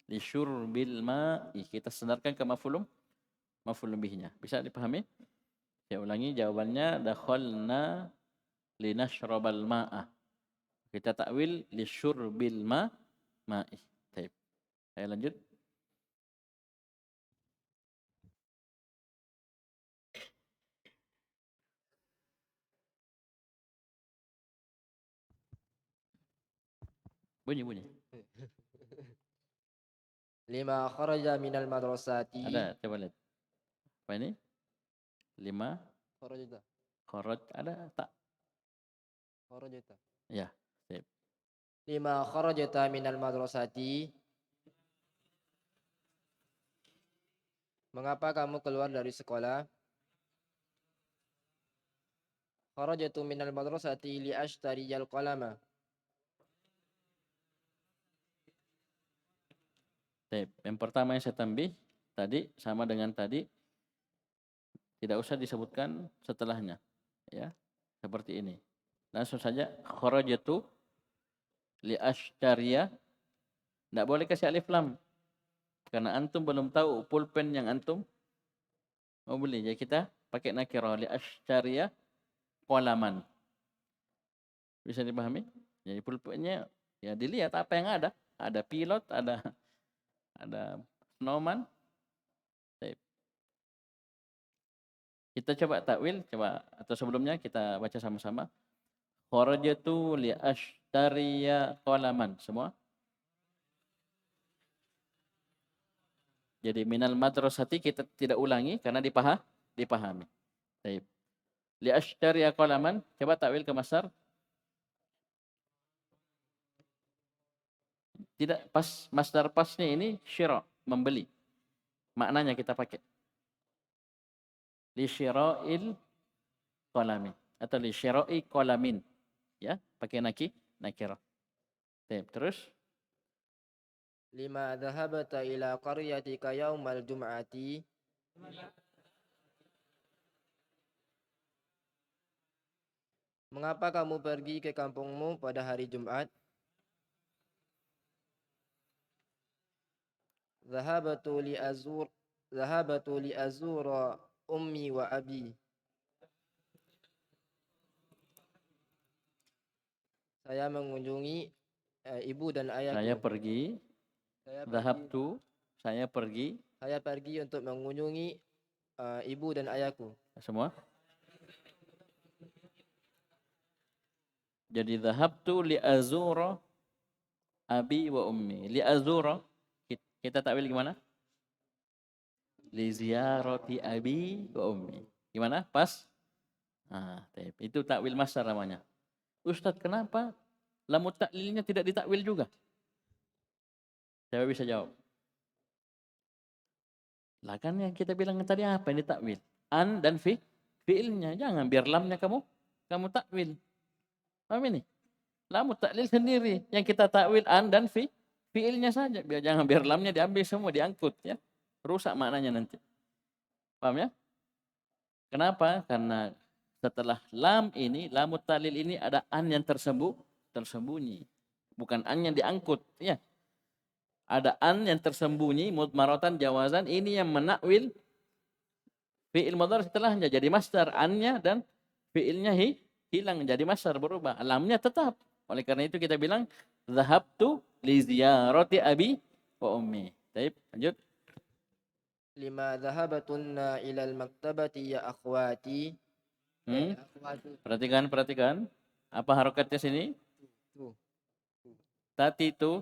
Lisyurbil ma'i. Kita sandarkan ke maf'ulun bihnya. Bisa dipahami? Saya ulangi jawabannya, dakhalna linashrabal ma'a. Kita takwil lisyurbil ma'i. Baik. Saya lanjut. Bunyi. Lima kharaja minal madrasati. Ada, coba lihat. Apa ini? 5 Kharajata. kharaj, ada tak? Kharajata. Ya, sip. Lima kharajata minal madrasati. Mengapa kamu keluar dari sekolah? Kharajatu minal madrasati li ashtariyal qalama. Sip. Yang pertama yang saya tambah tadi sama dengan tadi, tidak usah disebutkan setelahnya. Ya, seperti ini. Langsung saja kharajatu li ashtariya. Tidak boleh kasih alif lam. Karena antum belum tahu pulpen yang antum mau beli. Jadi kita pakai nakirah li ashtariya qalaman. Bisa dipahami? Jadi pulpennya ya dilihat apa yang ada. Ada pilot, ada snowman. Baik. Kita coba takwil, coba atau sebelumnya kita baca sama-sama. Kharajatu li ashtariya qalaman. Semua? Jadi minal madrasati kita tidak ulangi karena dipahami. Baik. Li ashtariya qalaman, coba takwil ke masdar. Tidak pas, masdar pasnya ini syira, membeli. Maknanya kita pakai li syira'il qalamin atau li syira'i qalamin. Ya, pakai nakirah. Baik, terus Lima dhahabata ila qaryatika yaumal jum'ati. Mengapa kamu pergi ke kampungmu pada hari Jumat? Dhahabatu li azura ummi wa abi. Saya mengunjungi ibu dan ayahku. saya pergi, dhahabtu, saya pergi. Saya pergi untuk mengunjungi ibu dan ayahku. Semua? Jadi dhahabtu li azura abi wa ummi. Li azura kita takwil gimana? Li ziyarati abi wa ummi. Gimana? Pas? Itu takwil masdar namanya. Ustadz, kenapa lamut taklilnya tidak ditakwil juga? Saya bisa jawab. Lah kan yang kita bilang tadi apa yang ditakwil? An dan fi'ilnya. Jangan biar lamnya kamu takwil. Paham ini? Lamut taklil sendiri. Yang kita takwil an dan fi'ilnya saja. Jangan biar lamnya diambil semua, diangkut ya. Rusak maknanya nanti. Paham ya? Kenapa? Karena setelah lam ini, lamut taklil ini ada an yang tersembunyi. Bukan an yang diangkut, ya. Ada an yang tersembunyi, mudmaratan jawazan, ini yang menakwil fi'il mudhari setelahnya jadi masdar, annya dan fi'ilnya hilang jadi masdar, berubah. Lamnya tetap. Oleh karena itu kita bilang dhahabtu li ziyarati abi wa ummi. Baik, lanjut. Lima dhahabatunna ilal maktabati ya akhwati. Perhatikan. Apa harokatnya sini? Tati itu.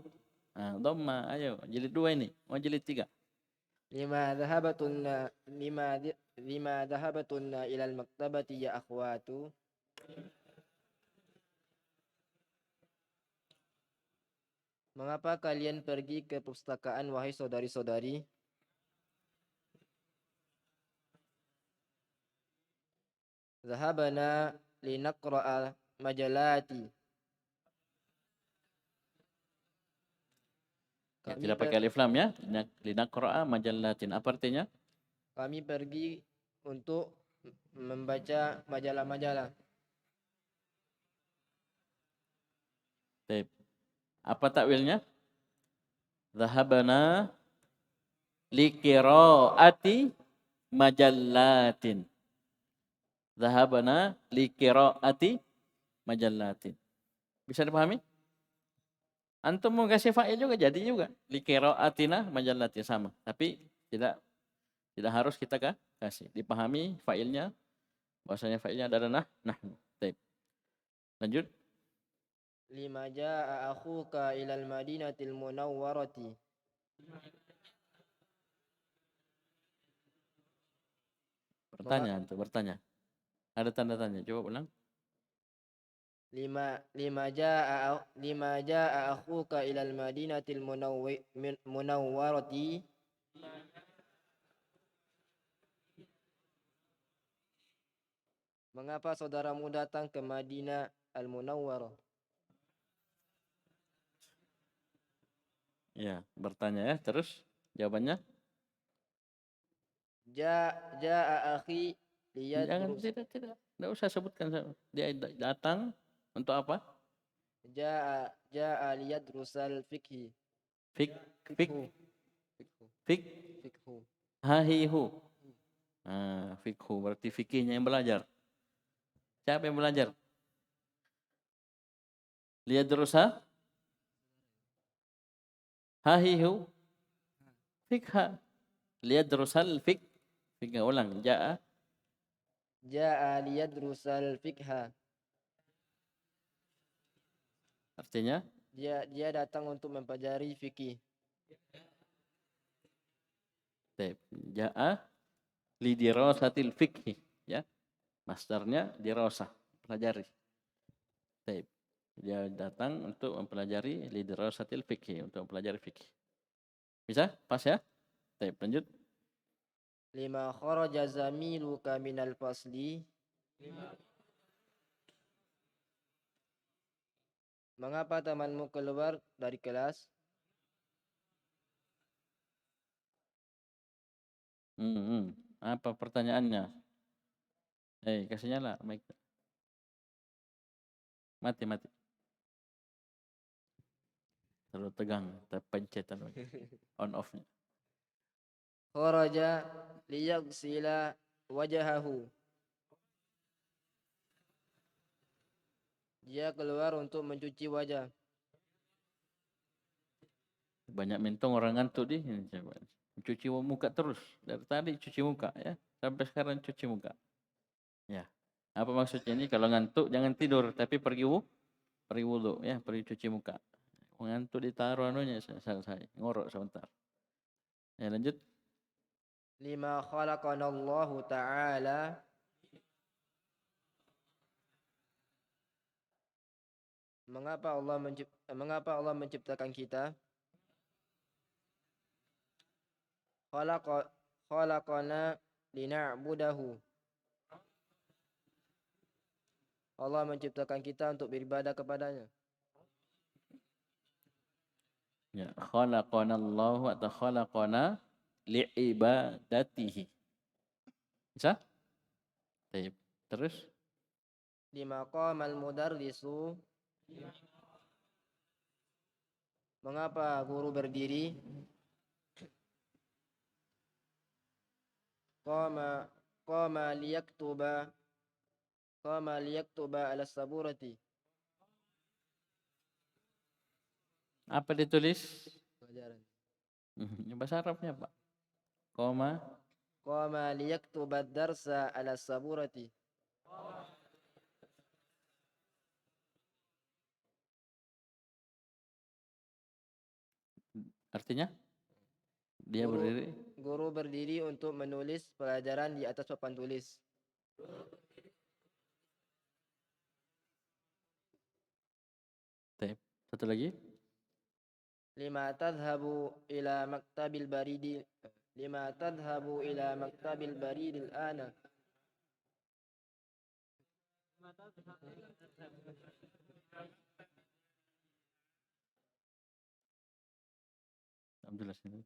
Dhamma, ayo. Jilid 2 ini. Mau jilid 3. Lima dhahabatunna ilal maktabati ya akhwatu. Mengapa kalian pergi ke perpustakaan wahai saudari-saudari? Zahabana linaqra'a majalati. Ya, tidak pakai alif lam ya. Linaqra'a majallatin. Apa artinya? Kami pergi untuk membaca majalah-majalah. Baik. Apa takwilnya? Zahabana liqira'ati majallatin. Zahabana liqira'ati majallatin. Bisa dipahami? Antum mau kasih fa'il juga jadi juga. Liqira'atina majallatin sama. Tapi tidak harus kita kasih. Dipahami fa'ilnya. Bahasanya fa'ilnya adalah nahnu. Baik. Lanjut. Lima ja'a akhuka ilal madinatil munawwarati. Bertanya itu, bertanya. Ada tanda tanya. Coba ulang. lima jaa akhuka ilal madinatil munawwarati. Mengapa saudaramu datang ke Madinah Al-Munawwarah? Ya, bertanya ya. Terus jawabannya? Jaa akhi Jangan, liyadrus. tidak usah sebutkan. Dia datang untuk apa? Jaa liyadrusal fikhi. Fik, fik, Fikhu. Fikhu. fik, Fikhu. hahihu. Fikhu berarti fikihnya yang belajar. Siapa yang belajar? Liyadrusa hahihu fikha. Liyadrusal fik. Fikha ulang. Jaa liyadrusal fikha. Artinya Dia datang untuk mempelajari fikih. ja'a lidirasatil fikhi, ya. Masdarnya dirasah, pelajari. Taib. Dia datang untuk mempelajari lidirasatil fikhi, untuk mempelajari fikih. Bisa? Pas ya? Taib, lanjut. Lima kharaja zamiluka minal fasli. Mengapa temanmu keluar dari kelas? Apa pertanyaannya? Kasih nyala mic. Mati. Terlalu tegang, terpencet on off-nya. Kharaja liyaghsila wajahahu. Dia keluar untuk mencuci wajah. Banyak mentong orang ngantuk di ini, coba. Cuci muka terus. Dari tadi cuci muka ya. Sampai sekarang cuci muka. Ya. Apa maksudnya ini? Kalau ngantuk jangan tidur, tapi pergi wudu ya, pergi cuci muka. Ngantuk ditaruh anunya selesai. Ngorok sebentar. Ya, lanjut. Lima khalaqanallahu ta'ala. Mengapa Allah menciptakan kita? Khalaqana lina'budahu. Allah menciptakan kita untuk beribadah kepadanya. Ya, khalaqanallahu atau khalaqana li'ibadatihi. Bisa? Baik. Terus? Lima qamal mudarrisu. Mengapa guru berdiri? Qama liyaktuba ala saburati. Apa ditulis? Pelajaran. Bahasa Arabnya Pak. Qama liyaktuba darsa ala saburati. Artinya? Dia berdiri. Guru berdiri untuk menulis pelajaran di atas papan tulis. Satu lagi. Lima tadhhabu ila maktabil baridil ana. Alhamdulillah sini.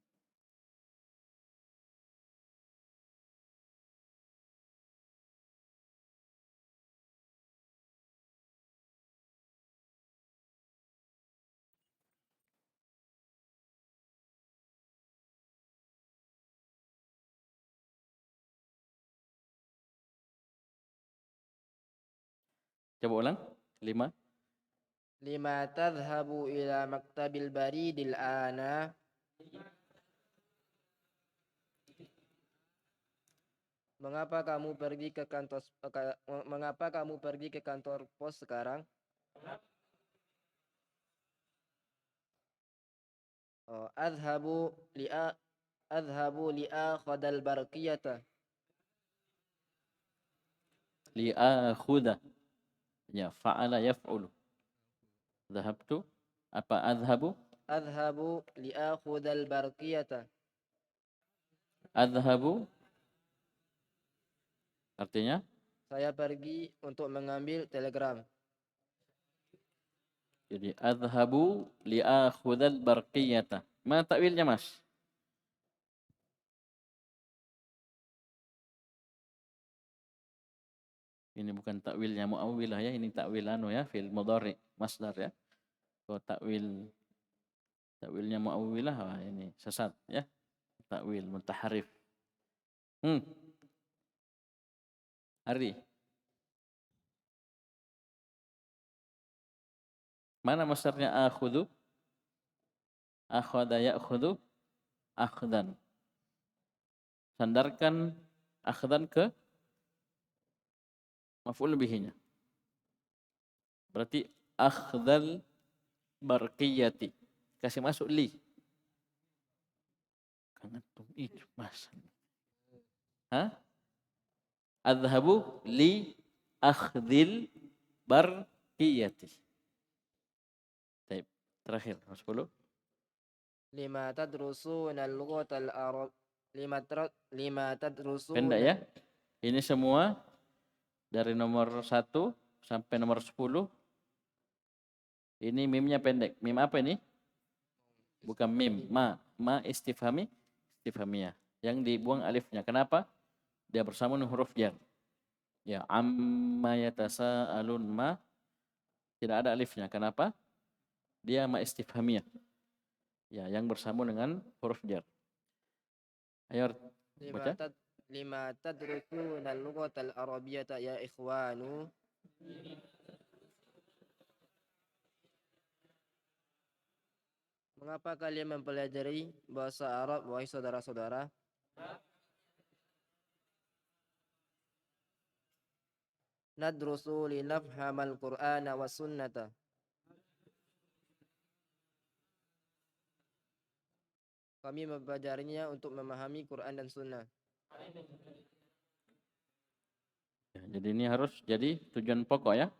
Coba ulang. 5. Lima tadhhabu ila maktabil baridil ana. Mengapa kamu pergi ke kantor pos sekarang? Adhabu li'a khadal barqiyata. li'akhudha. Ya, fa'ala yaf'ulu. Dhahabtu apa adhabu? Adhabu liakhudhal barqiyata. Adhabu artinya Saya pergi untuk mengambil telegram. jadi adhabu li'akhudhal barqiyata. Mana takwilnya, Mas? Ini bukan takwilnya mu'awwilah ya, ini takwil anu ya, fil mudhari, masdar ya. Kalau takwilnya mu'awwilah, wah ini sesat ya. Takwil mutaharif. Hari. Mana masdarnya akhudhu? Akhadha ya'khudhu akhdan. Sandarkan akhdan ke maf'ul bihinya. Berarti akhdal barqiyati. Kasih masuk li. Kan antum itu Mas. Hah? Adhabu li akhdil barqiyati. Baik, terakhir 10. Lima tadrusuna al-lughatal arab. Lima tadrusuna. Pendek ya. Ini semua dari nomor 1 sampai nomor 10. Ini mimnya pendek. Mim apa ini? Bukan mim. Ma istifhamiyah. Yang dibuang alifnya. Kenapa? Dia bersama dengan huruf jar. Ya, amma yatasaalun ma tidak ada alifnya. Kenapa? Dia ma istifhamiyah. Ya, yang bersama dengan huruf jar. Ayo baca. Lima tadrusuna al-lughatal arabiyyata ya ikhwanu. Mengapa kalian mempelajari bahasa Arab, wahai saudara-saudara? Nadrusu linafhamal Qur'ana was sunnata. Kami mempelajarinya untuk memahami Quran dan Sunnah. Ya, jadi ini harus jadi tujuan pokok ya.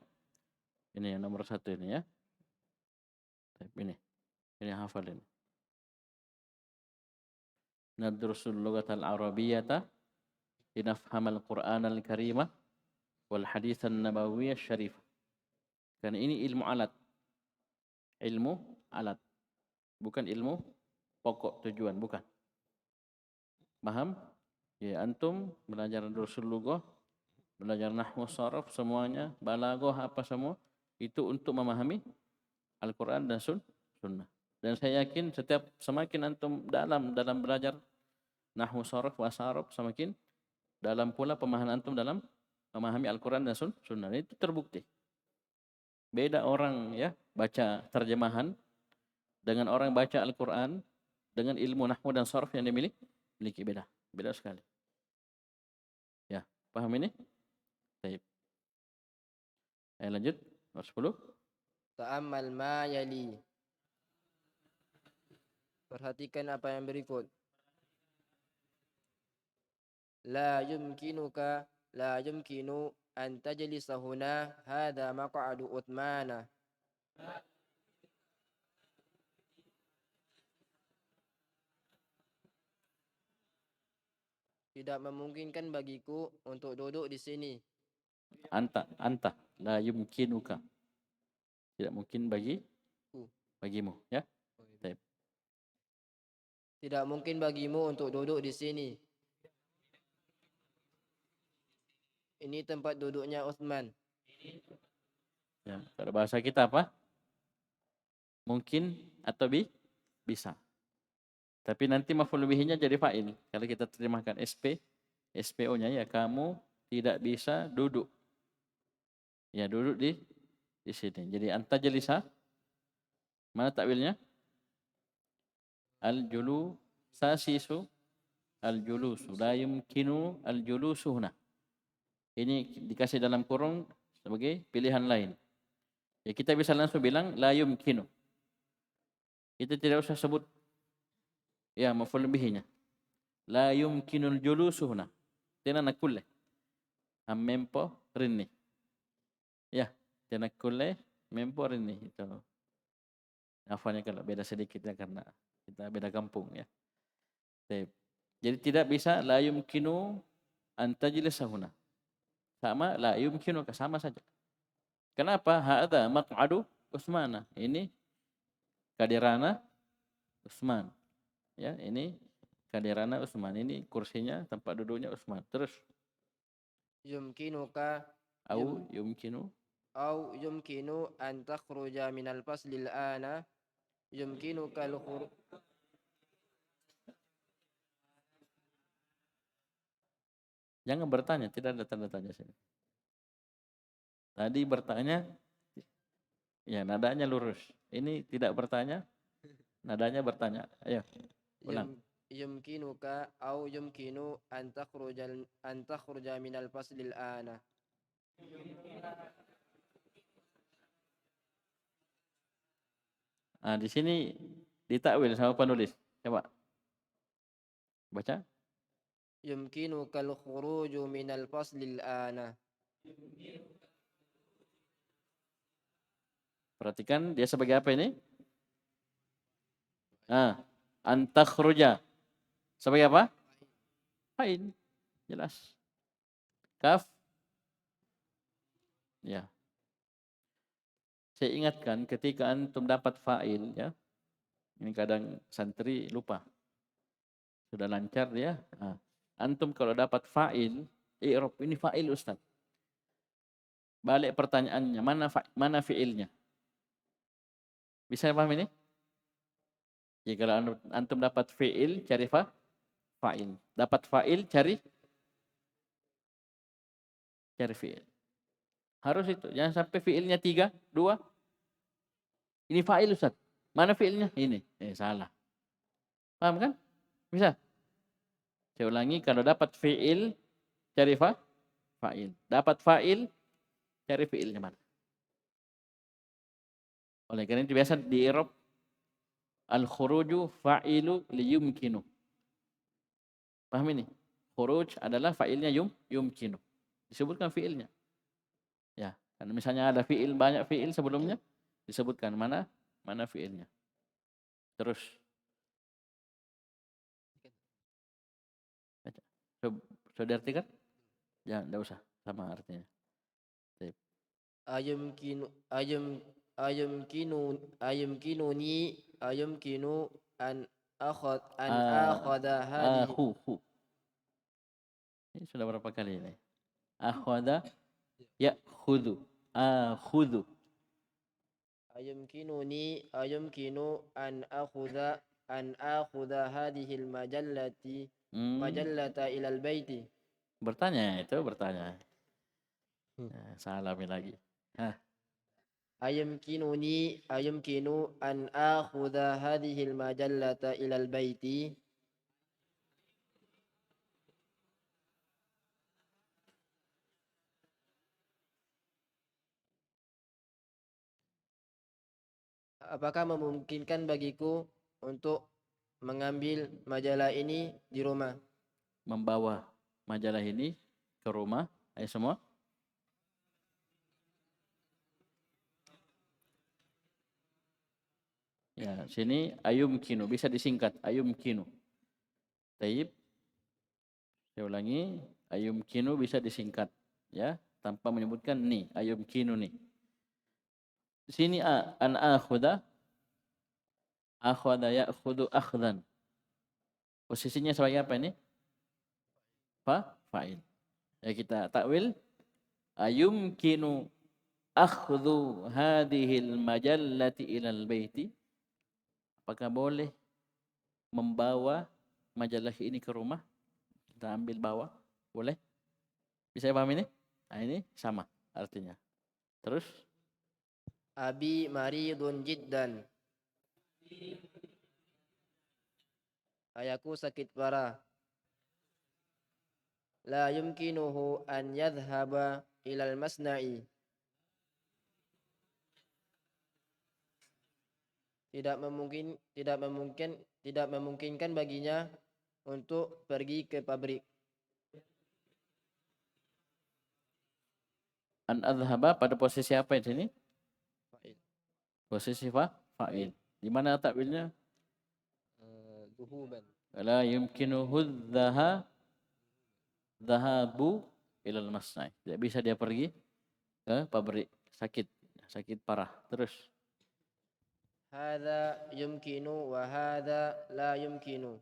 Ini yang nomor 1 ini ya. Ini hafal ini. Nadrusul lughatal arabiyyata linafhamal Qur'anal karimah wal haditsan nabawiyyah syarif. Karena ini ilmu alat. Ilmu alat. Bukan ilmu pokok tujuan, bukan. Paham? Ya, antum belajar durusul lughah, belajar nahwu sharaf semuanya, balaghah apa semua itu untuk memahami Al-Qur'an dan sunnah. Dan saya yakin semakin antum dalam belajar nahwu sharaf bahasa Arab, semakin dalam pula pemahaman antum dalam memahami Al-Qur'an dan sunnah. Itu terbukti. Beda orang ya baca terjemahan dengan orang baca Al-Qur'an dengan ilmu nahwu dan sharaf yang dimiliki beda sekali. Ya, paham ini? Baik. Ayo lanjut, nomor 10. Ta'ammal ma yali. Perhatikan apa yang berikut. La yumkinu an tajlisa huna hadha maq'adu Uthmana. Tidak memungkinkan bagiku untuk duduk di sini. Anta la yumkinuka. Tidak mungkin bagimu ya. Baik. Tidak mungkin bagimu untuk duduk di sini. Ini tempat duduknya Uthman. Ya, pada bahasa kita apa? Mungkin atau bisa. Tapi nanti maf'ul bihinya jadi fa'il. Kalau kita terjemahkan SPO-nya ya kamu tidak bisa duduk. Ya, duduk di sini. Jadi anta jalisa. Mana takwilnya? Al-julusasisu al-julusu la yumkinu al-julusu huna. Ini dikasih dalam kurung sebagai pilihan lain. Ya, kita bisa langsung bilang la yumkinu. Kita tidak usah sebut ya maf'ul bihinya. La yumkinul julusu huna. Tena nakulle. Hammempo rinni. Ya, Tinakkule mempo rinni itu. Hafalnya kalau beda sedikit ya karena kita beda kampung ya. Baik. Jadi tidak bisa la yumkinu an tajlisa huna. Sama la yumkinu sama saja. Kenapa? Hadza maq'adu Utsmana. Ini kadirana Utsman. Ya, ini kadirana Utsman. Ini kursinya, tempat duduknya Utsman. Terus Yumkinuka au yumkinu أو يمكن أن تخرج من الفصل الآن يمكنك الخروج. jangan bertanya, tidak ada tanda tanya sini. Tadi bertanya ya nadanya lurus. Ini tidak bertanya, nadanya bertanya. Ayo, ulang. يمكنك أو يمكن أن تخرج من الفصل الآن. Nah, di sini ditakwil sama penulis. Coba baca. يمكنك الخروج من الفصل الآن. Perhatikan dia sebagai apa ini? Ah, antakhruja. Sebagai apa? Fa'il. Jelas. Kaf. Ya. Saya ingatkan ketika antum dapat fa'il ya. Ini kadang santri lupa. Sudah lancar dia. Nah, antum kalau dapat fa'il, i'rab ini fa'il Ustaz. Balik pertanyaannya, mana fi'ilnya? Bisa paham ini? Ya kalau antum dapat fi'il, cari fa'il. Dapat fa'il, cari fi'il. Harus itu. Jangan sampai fi'ilnya 3, 2. Ini fa'il Ustaz. Mana fi'ilnya? Ini. Salah. Paham kan? Bisa? Saya ulangi, kalau dapat fi'il, cari fa'il. Dapat fa'il, cari fi'ilnya mana. Oleh karena itu biasa di i'rab al-khuruju fa'ilu liyumkinu. Paham ini? Khuruj adalah fa'ilnya yumkinu. Disebutkan fi'ilnya. Ya, kan misalnya ada fi'il, banyak fi'il sebelumnya, disebutkan mana fi'ilnya. Terus. Sudah diartikan? Jangan, enggak usah. Sama artinya. أيمكنني أن آخذ هذه. Ini sudah berapa kali ini? Akhadha ya'khudhu. Akhudhu. أيمكن أن آخذ هذه مجلة إلى البيت. Bertanya itu, bertanya. Salah lagi. أيمكن أن آخذ هذه المجلة إلى البيت. Apakah memungkinkan bagiku untuk mengambil majalah ini di rumah? Membawa majalah ini ke rumah. Ayo semua. Ya, sini ayumkinu bisa disingkat ayumkinu. Taib. Saya ulangi, ayumkinu bisa disingkat ya, tanpa menyebutkan ni, ayumkinu ni. Di sini an akhudha ya'khudhu akhdan. Posisinya sebagai apa ini? Fa'il. Ya kita takwil ayumkinu akhdhu hadhil majallati ilal baiti. Apakah boleh membawa majalah ini ke rumah? Kita ambil bawa, boleh? Bisa paham ini? Nah, ini sama artinya. Terus? Abi maridun jiddan. Ayahku sakit parah. La yumkinuhu an yadhhaba ilal masna'i. Tidak memungkinkan baginya untuk pergi ke pabrik. An adhaba pada posisi apa di sini? Fa'il. Posisi fa'il. Di mana takwilnya? Zuhuban. La yumkinuhu dhahabu ilal masna'i. Tidak bisa dia pergi ke pabrik. Sakit parah. Terus. Hadza yumkinu wa hadza la yumkinu.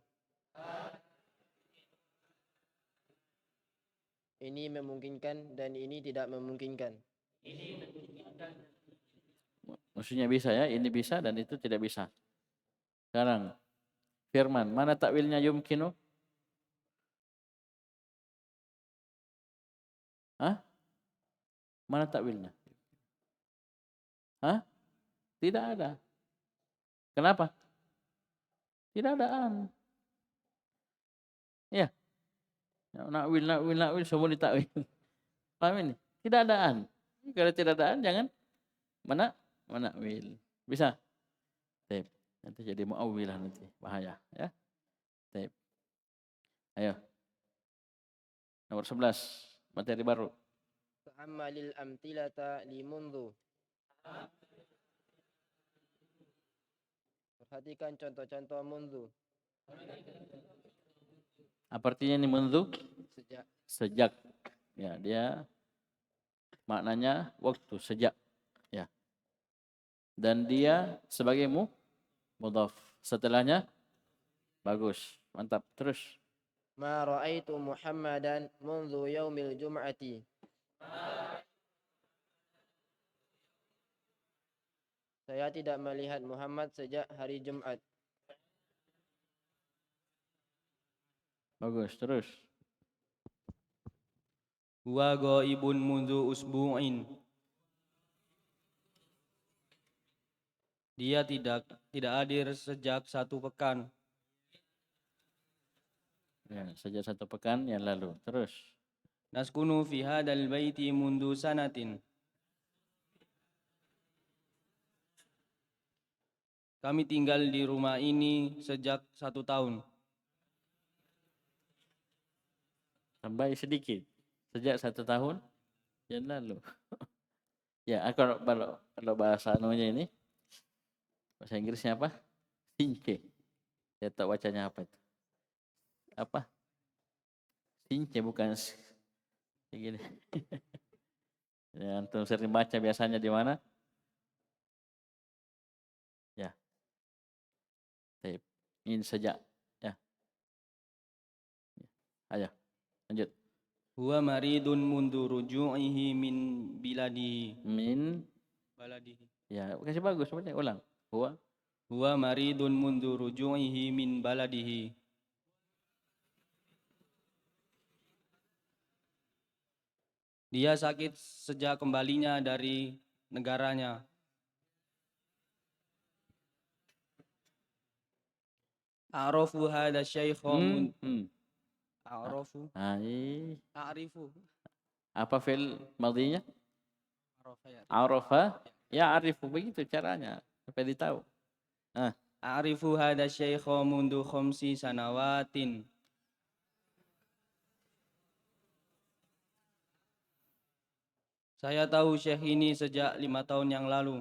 Ini memungkinkan dan ini tidak memungkinkan. Maksudnya bisa ya, ini bisa dan itu tidak bisa. Sekarang, firman, mana takwilnya yumkinu? Hah? Mana takwilnya? Hah? Tidak ada. Kenapa? Tidak ada an. Ya. Nakwil semua ditakwil. Paham ini? Tidak ada an. Kalau tidak ada an jangan menakwil. Bisa? Baik. Nanti jadi muawwilah nanti, bahaya ya. Baik. Ayo. Nomor 11, materi baru. Ta'ammalil amtilata limundu. Perhatikan contoh-contoh mundu. Apa artinya ini mundu? Sejak. Sejak. Ya, dia maknanya waktu, sejak. Ya. Dan dia sebagai mudhaf. Setelahnya bagus. Mantap. Terus. Ma ra'aitu Muhammadan mundu yaumil jum'ati. Saya tidak melihat Muhammad sejak hari Jumat. Bagus. Terus. Huwa ghaibun mundu usbu'in. Dia tidak hadir sejak 1 pekan. Ya, sejak 1 pekan yang lalu. Terus. Naskunu fi hadzal baiti mundu sanatin. Kami tinggal di rumah ini sejak 1 tahun. Tambah sedikit. Sejak 1 tahun yang lalu. Ya, kalau bahasa anunya ini, bahasa Inggrisnya apa? Since. Saya tak bacanya apa itu. Apa? Since bukan begini. Ya, antum sering baca biasanya di mana? Ya. Baik. Ini sejak. Ya. Ayo, lanjut. Huwa maridun mundu ruju'ihi min biladihi. Min. Baladihi. Ya, kasih bagus. Baca ulang. Huwa maridun mundu ruju'ihi min baladihi. Dia sakit sejak kembalinya dari negaranya. A'rafu hadha syaikha A'rafu. A'rifu. Apa fi'il madhinya? A'rafa ya. Arafa. Ya arifu. Begitu caranya. Supaya ditahu. A'rifu hadha syaikha mundu 5 sanawatin. Saya tahu syekh ini sejak 5 tahun yang lalu.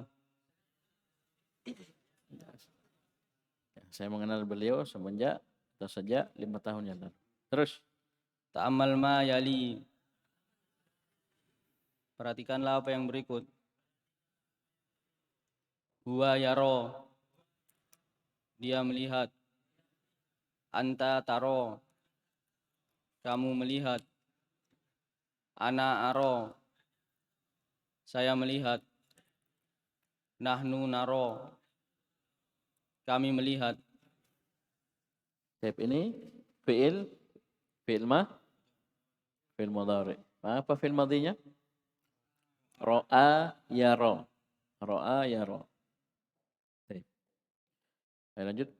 Saya mengenal beliau sejak 5 tahun yang lalu. Terus. Ta'ammal ma yali. Perhatikanlah apa yang berikut. Huwa yaro. Dia melihat. Anta taro. Kamu melihat. Ana aro. Saya melihat. Nahnu naro. Kami melihat. Step ini fi'il mudhari. Apa fi'il madhinya? Ra'a yara. Ra'a yara. Baik. Ayo lanjut.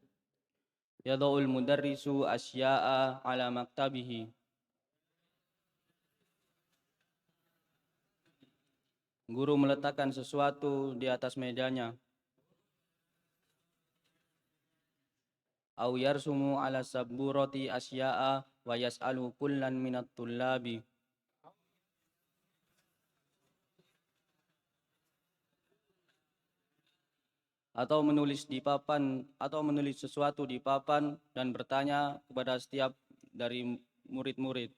Yada'ul mudarrisu asya'a ala maktabihi. Guru meletakkan sesuatu di atas mejanya. Au yarsumu ala sabburati asya'a wa yas'alu kullan minat tullabi. atau menulis sesuatu di papan dan bertanya kepada setiap dari murid-murid.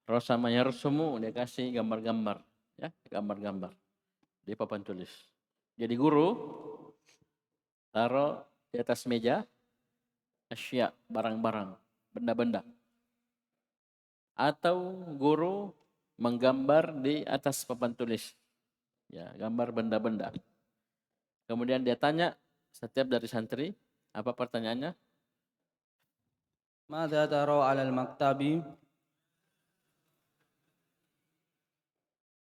Rasama yarsumu, dia kasih gambar-gambar, ya, gambar-gambar di papan tulis. Jadi guru taruh di atas meja asya, barang-barang, benda-benda. Atau guru menggambar di atas papan tulis. Ya, gambar benda-benda. Kemudian dia tanya setiap dari santri, apa pertanyaannya? Madza tara 'alal maktabi?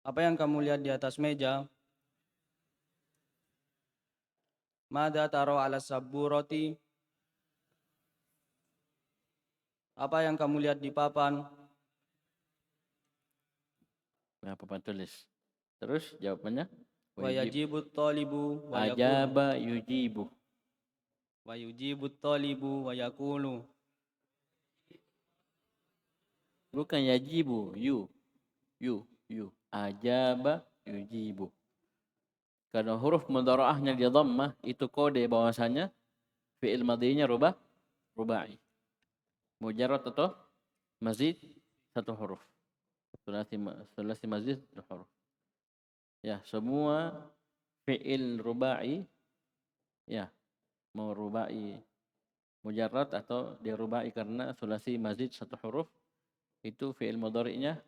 Apa yang kamu lihat di atas meja? Madza tara 'alas sabburati? Apa yang kamu lihat di papan? Nah, papan tulis. Terus jawabannya? Wa yajibut talibu wa yaqulu. Ajaba yujibu. Wa yujibut talibu wa yaqulu. Bukan yajibu, you. Ajaba yujibu. Kalau huruf mudhara'ahnya di dhammah, itu kode bahwasanya fi'il madhinya rubai. Mujarrad atau mazid satu huruf. Sulasi mazid satu huruf. Ya, semua fi'il rubai, ya, mau rubai mujarrad atau dia rubai karena sulasi mazid satu huruf, itu fi'il mudhari'nya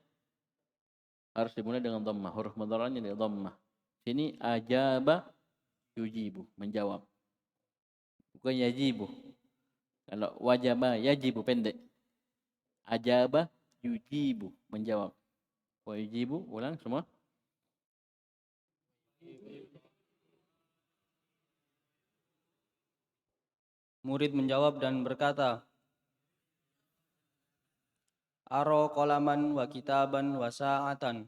harus dimulai dengan dhammah. Huruf mudhari'nya di dhammah. Sini ajaba yujibu, menjawab. Bukan yajibu. Kalau wajaba yajibu pendek. Ajaba yujibu, menjawab. Wa yujibu, ulang semua. Murid menjawab dan berkata, Aro qalaman wa kitaban wa sa'atan.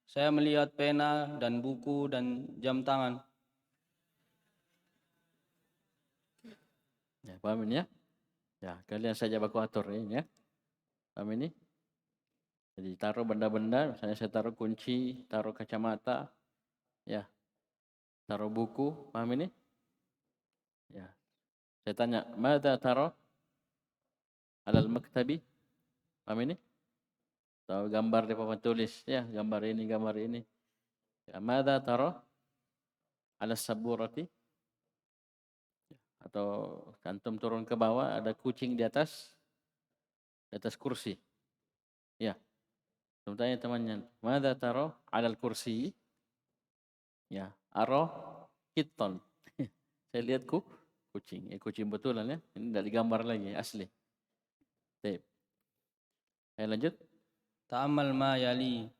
Saya melihat pena dan buku dan jam tangan. Ya, paham ini ya? Ya, kalian saja baku atur ini ya. Paham ini? Jadi taruh benda-benda, misalnya saya taruh kunci, taruh kacamata, ya, taruh buku, paham ini? Ya, saya tanya, "Madza taruh alal maktabi?" Paham ini? Tahu gambar di papan tulis, ya, gambar ini. Ya, "Madza taruh ala saburati?" Atau antum turun ke bawah, ada kucing di atas kursi. Ya, tanya temannya, "Madza taruh alal kursi?" Ya, aro kiton. Saya lihat kucing. Kucing betulan ya. Ini tidak digambar lagi, asli. Baik. Saya lanjut. Ta'ammal ma yali.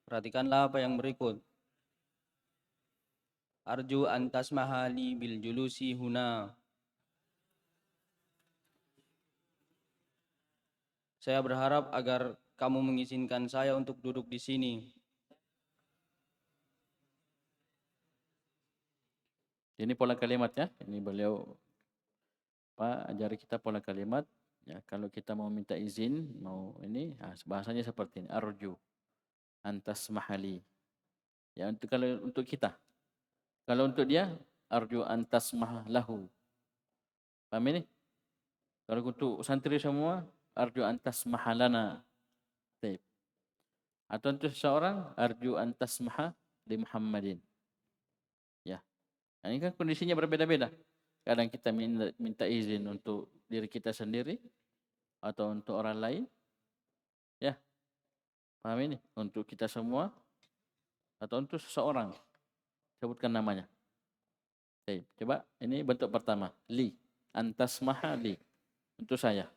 Perhatikanlah apa yang berikut. Arju an tasmahali bil julusi huna. Saya berharap agar kamu mengizinkan saya untuk duduk di sini. Ini pola kalimatnya. Ini beliau ajari kita pola kalimat. Ya, kalau kita mau minta izin, mau ini, bahasanya seperti ini. Arju antas mahali. Ya, kalau untuk kita. Kalau untuk dia, arju antas mahlahu. Paham ini? Kalau untuk santri semua, arju antas mahalana. Baik. Atau untuk seseorang, arju antas maha di Muhammadin. Ya. Nah, ini kan kondisinya berbeda-beda. Kadang kita minta izin untuk diri kita sendiri atau untuk orang lain. Ya. Paham ini? Untuk kita semua atau untuk seseorang. Sebutkan namanya. Baik. Coba ini bentuk pertama. Li. Antas maha li. Untuk saya.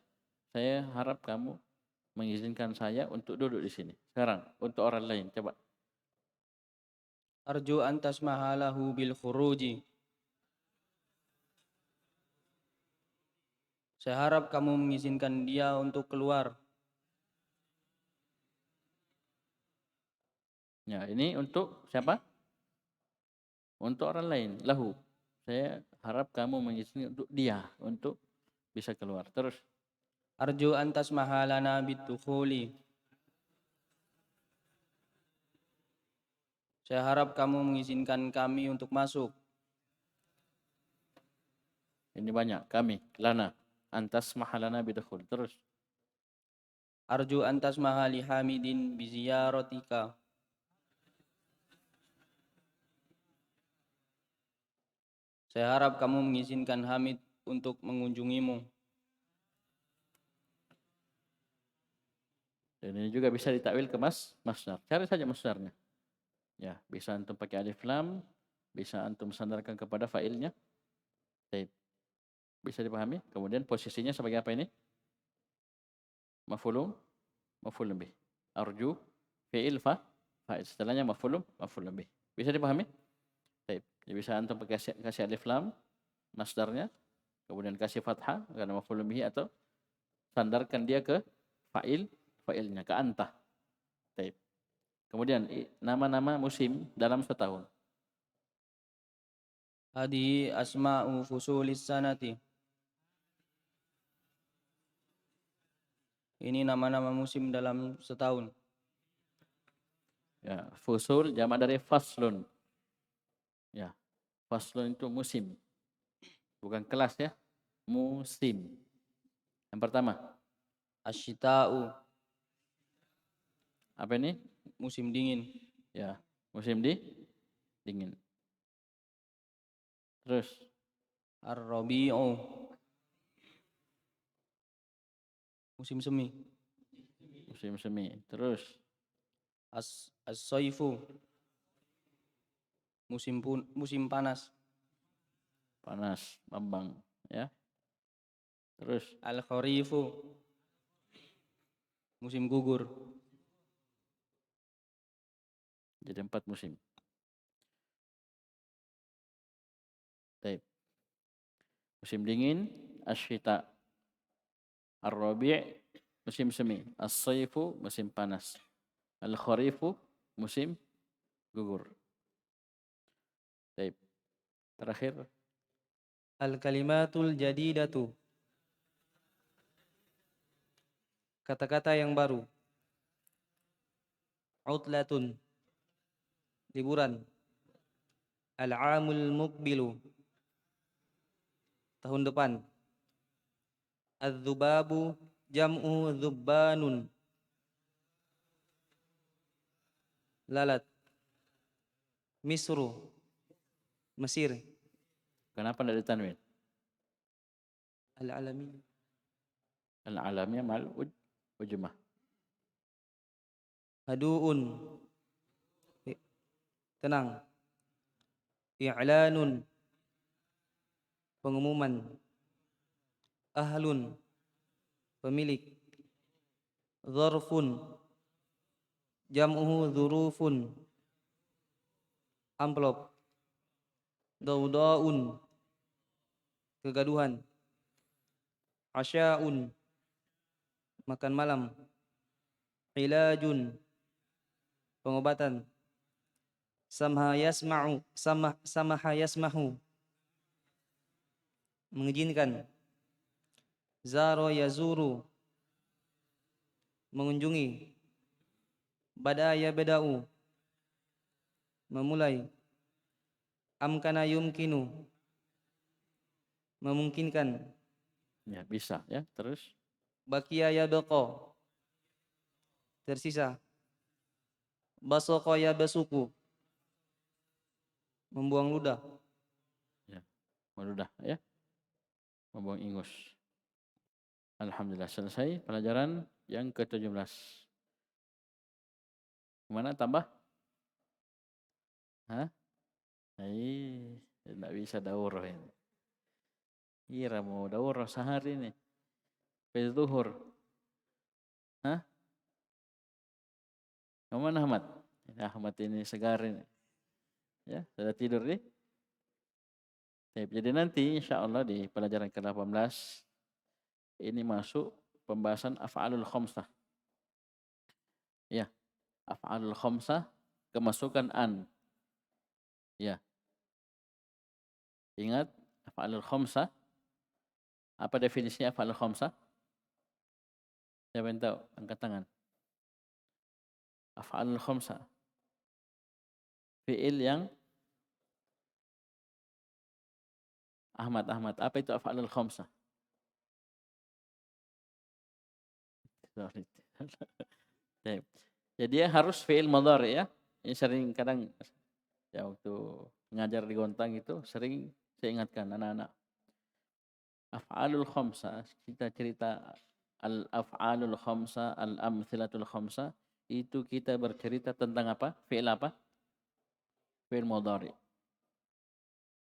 Saya harap kamu mengizinkan saya untuk duduk di sini. Sekarang untuk orang lain. Coba. Arju an tasmahalahu bil khuruji. Saya harap kamu mengizinkan dia untuk keluar. Ya, ini untuk siapa? Untuk orang lain. Lahu. Saya harap kamu mengizinkan untuk dia untuk bisa keluar. Terus. Arju an tasmaha lana bidukhuli. Saya harap kamu mengizinkan kami untuk masuk. Ini banyak. Kami, lana. Antas mahalana bidukhul. Terus. Arju an tasmaha li Hamidin biziyaratika. Saya harap kamu mengizinkan Hamid untuk mengunjungimu. Dan ini juga bisa ditakwil ke masdar. Cari saja masdarnya. Ya, bisa antum pakai alif lam, bisa antum sandarkan kepada fa'ilnya. Baik. Bisa dipahami? Kemudian posisinya sebagai apa ini? Maf'ulun bih. Arju fi'il fa'il. Setelahnya maf'ulun bih. Bisa dipahami? Baik. Jadi bisa antum pakai kasih alif lam masdarnya, kemudian kasih fathah karena maf'ulun bihi, atau sandarkan dia ke fa'ilnya, ke anta. Baik. Kemudian nama-nama musim dalam setahun. Hadihi asma'u fusulis sanati. Ini nama-nama musim dalam setahun. Ya, fusul jamak dari faslun. Ya, faslun itu musim. Bukan kelas ya. Musim. Yang pertama, Asyita'u, apa ini? musim dingin. Ya, musim dingin. Terus, Ar-Rabi'u, musim semi. musim semi. Terus, As-Saifu, musim panas. panas, bambang. Ya. Terus, Al-Kharifu, musim gugur. jadi 4 musim. Baik. Musim dingin, asyita. Ar-Rabi' musim semi. As-Saifu musim panas. Al-Kharifu musim gugur. Baik. Terakhir, Al-kalimatul jadidatu. Kata-kata yang baru. Utlatun. Liburan. Al-amul muqbilu. Tahun depan. Az-zubabu jam'u zubbanun. Lalat. Misru. Mesir. kenapa tidak ditanwin? Al-alami. Al-alamnya mal ujmah. Hadu'un. Tenang. I'lanun. Pengumuman. Ahlun. Pemilik. Zarfun. Jam'uhu dzurufun. Amplop. Dauda'un. Kegaduhan. Asya'un. Makan malam. Ilajun. Pengobatan. Samaha yasmahu. Mengizinkan. Zaro yazuru. Mengunjungi. Badaya beda'u. Memulai. Amkana yumkinu. Memungkinkan. Ya, bisa ya. Terus, Bakia yabqa. Tersisa. Basaqa yabsuku. Membuang ludah. ya, mudah ya. Membuang ingus. Alhamdulillah, selesai pelajaran yang ke-17. Mana tambah? Hah? Tidak bisa daurah ini. Kira mau daurah sehari nih. Sampai zuhur. Hah? Kemana Ahmad? Ahmad ini segar ini. Ya, sudah tidur nih. Jadi nanti insya Allah di pelajaran ke-18 ini masuk pembahasan af'alul khamsah. Ya, af'alul khamsah kemasukan an. Ya. Ingat af'alul khamsah. Apa definisinya af'alul khamsah? Siapa yang tahu? Angkat tangan. Af'alul khamsa. Fi'il yang Ahmad. Apa itu af'alul khamsa? Sorry. Baik. Jadi dia harus fi'il mudhari ya. Ini sering kadang ya waktu ngajar di Gontang itu sering saya ingatkan anak-anak. Af'alul khamsa, kita cerita al-af'alul khamsa, al-amthilatul khamsa, itu kita bercerita tentang apa? Fi'il apa? Fi'il mudhari.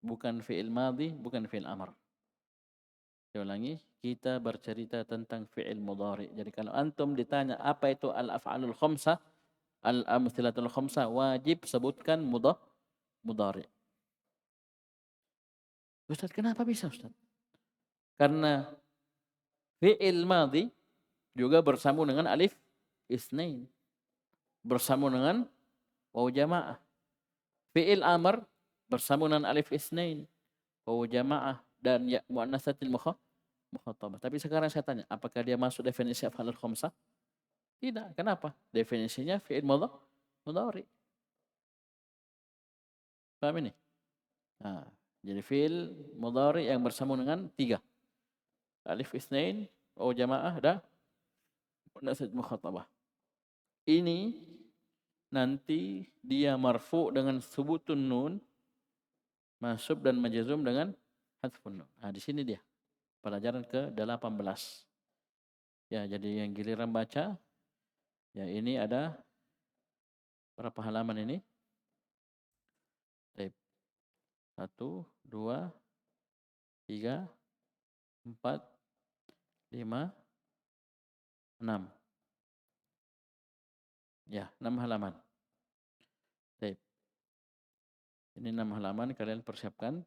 Bukan fi'il madhi, bukan fi'il amr. Saya ulangi, kita bercerita tentang fi'il mudhari. Jadi kalau antum ditanya apa itu al-af'alul khamsa, al-amthilatul khamsa, wajib sebutkan mudhari. Ustaz, kenapa bisa Ustaz? Karena fi'il madhi juga bersambung dengan alif isnain. Bersambung dengan waw jamaah. Fi'il amr bersambung dengan alif isnain, waw jamaah dan ya muannatsatil mukhatabah. Tapi sekarang saya tanya, apakah dia masuk definisi af'alul khamsah? Tidak. Kenapa? Definisinya fi'il mudhari. Paham ini? Nah, jadi fi'il mudhari yang bersambung dengan 3. Alif isnain, waw jamaah dan muannatsatil mukhatabah. Ini nanti dia marfu dengan subutun nun, mansub dan majzum dengan hadfun nun. Nah, di sini dia. Pelajaran ke-18. Ya, jadi yang giliran baca, ya ini ada berapa halaman ini? Baik. 1, 2, 3, 4, 5, 6. Ya, 6 halaman. Baik. Ini 6 halaman, kalian persiapkan.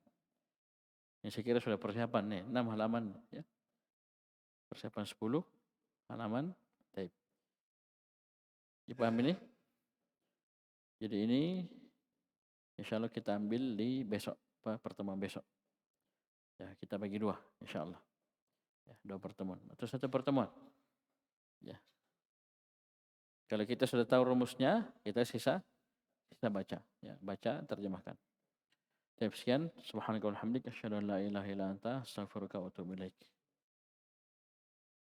Ini saya kira sudah persiapan nih, 6 halaman ya. Persiapan 10 halaman. Baik. Dipahami ini? Jadi ini insya Allah kita ambil di besok, pertemuan besok. Ya, kita bagi 2 insya Allah. Ya, 2 pertemuan atau 1 pertemuan. Ya. Kalau kita sudah tahu rumusnya, kita sisa baca. Ya, baca, terjemahkan. Sekian, subhanaka walhamdika asyhadu an la ilaha illa anta astaghfiruka wa atubu ilaik.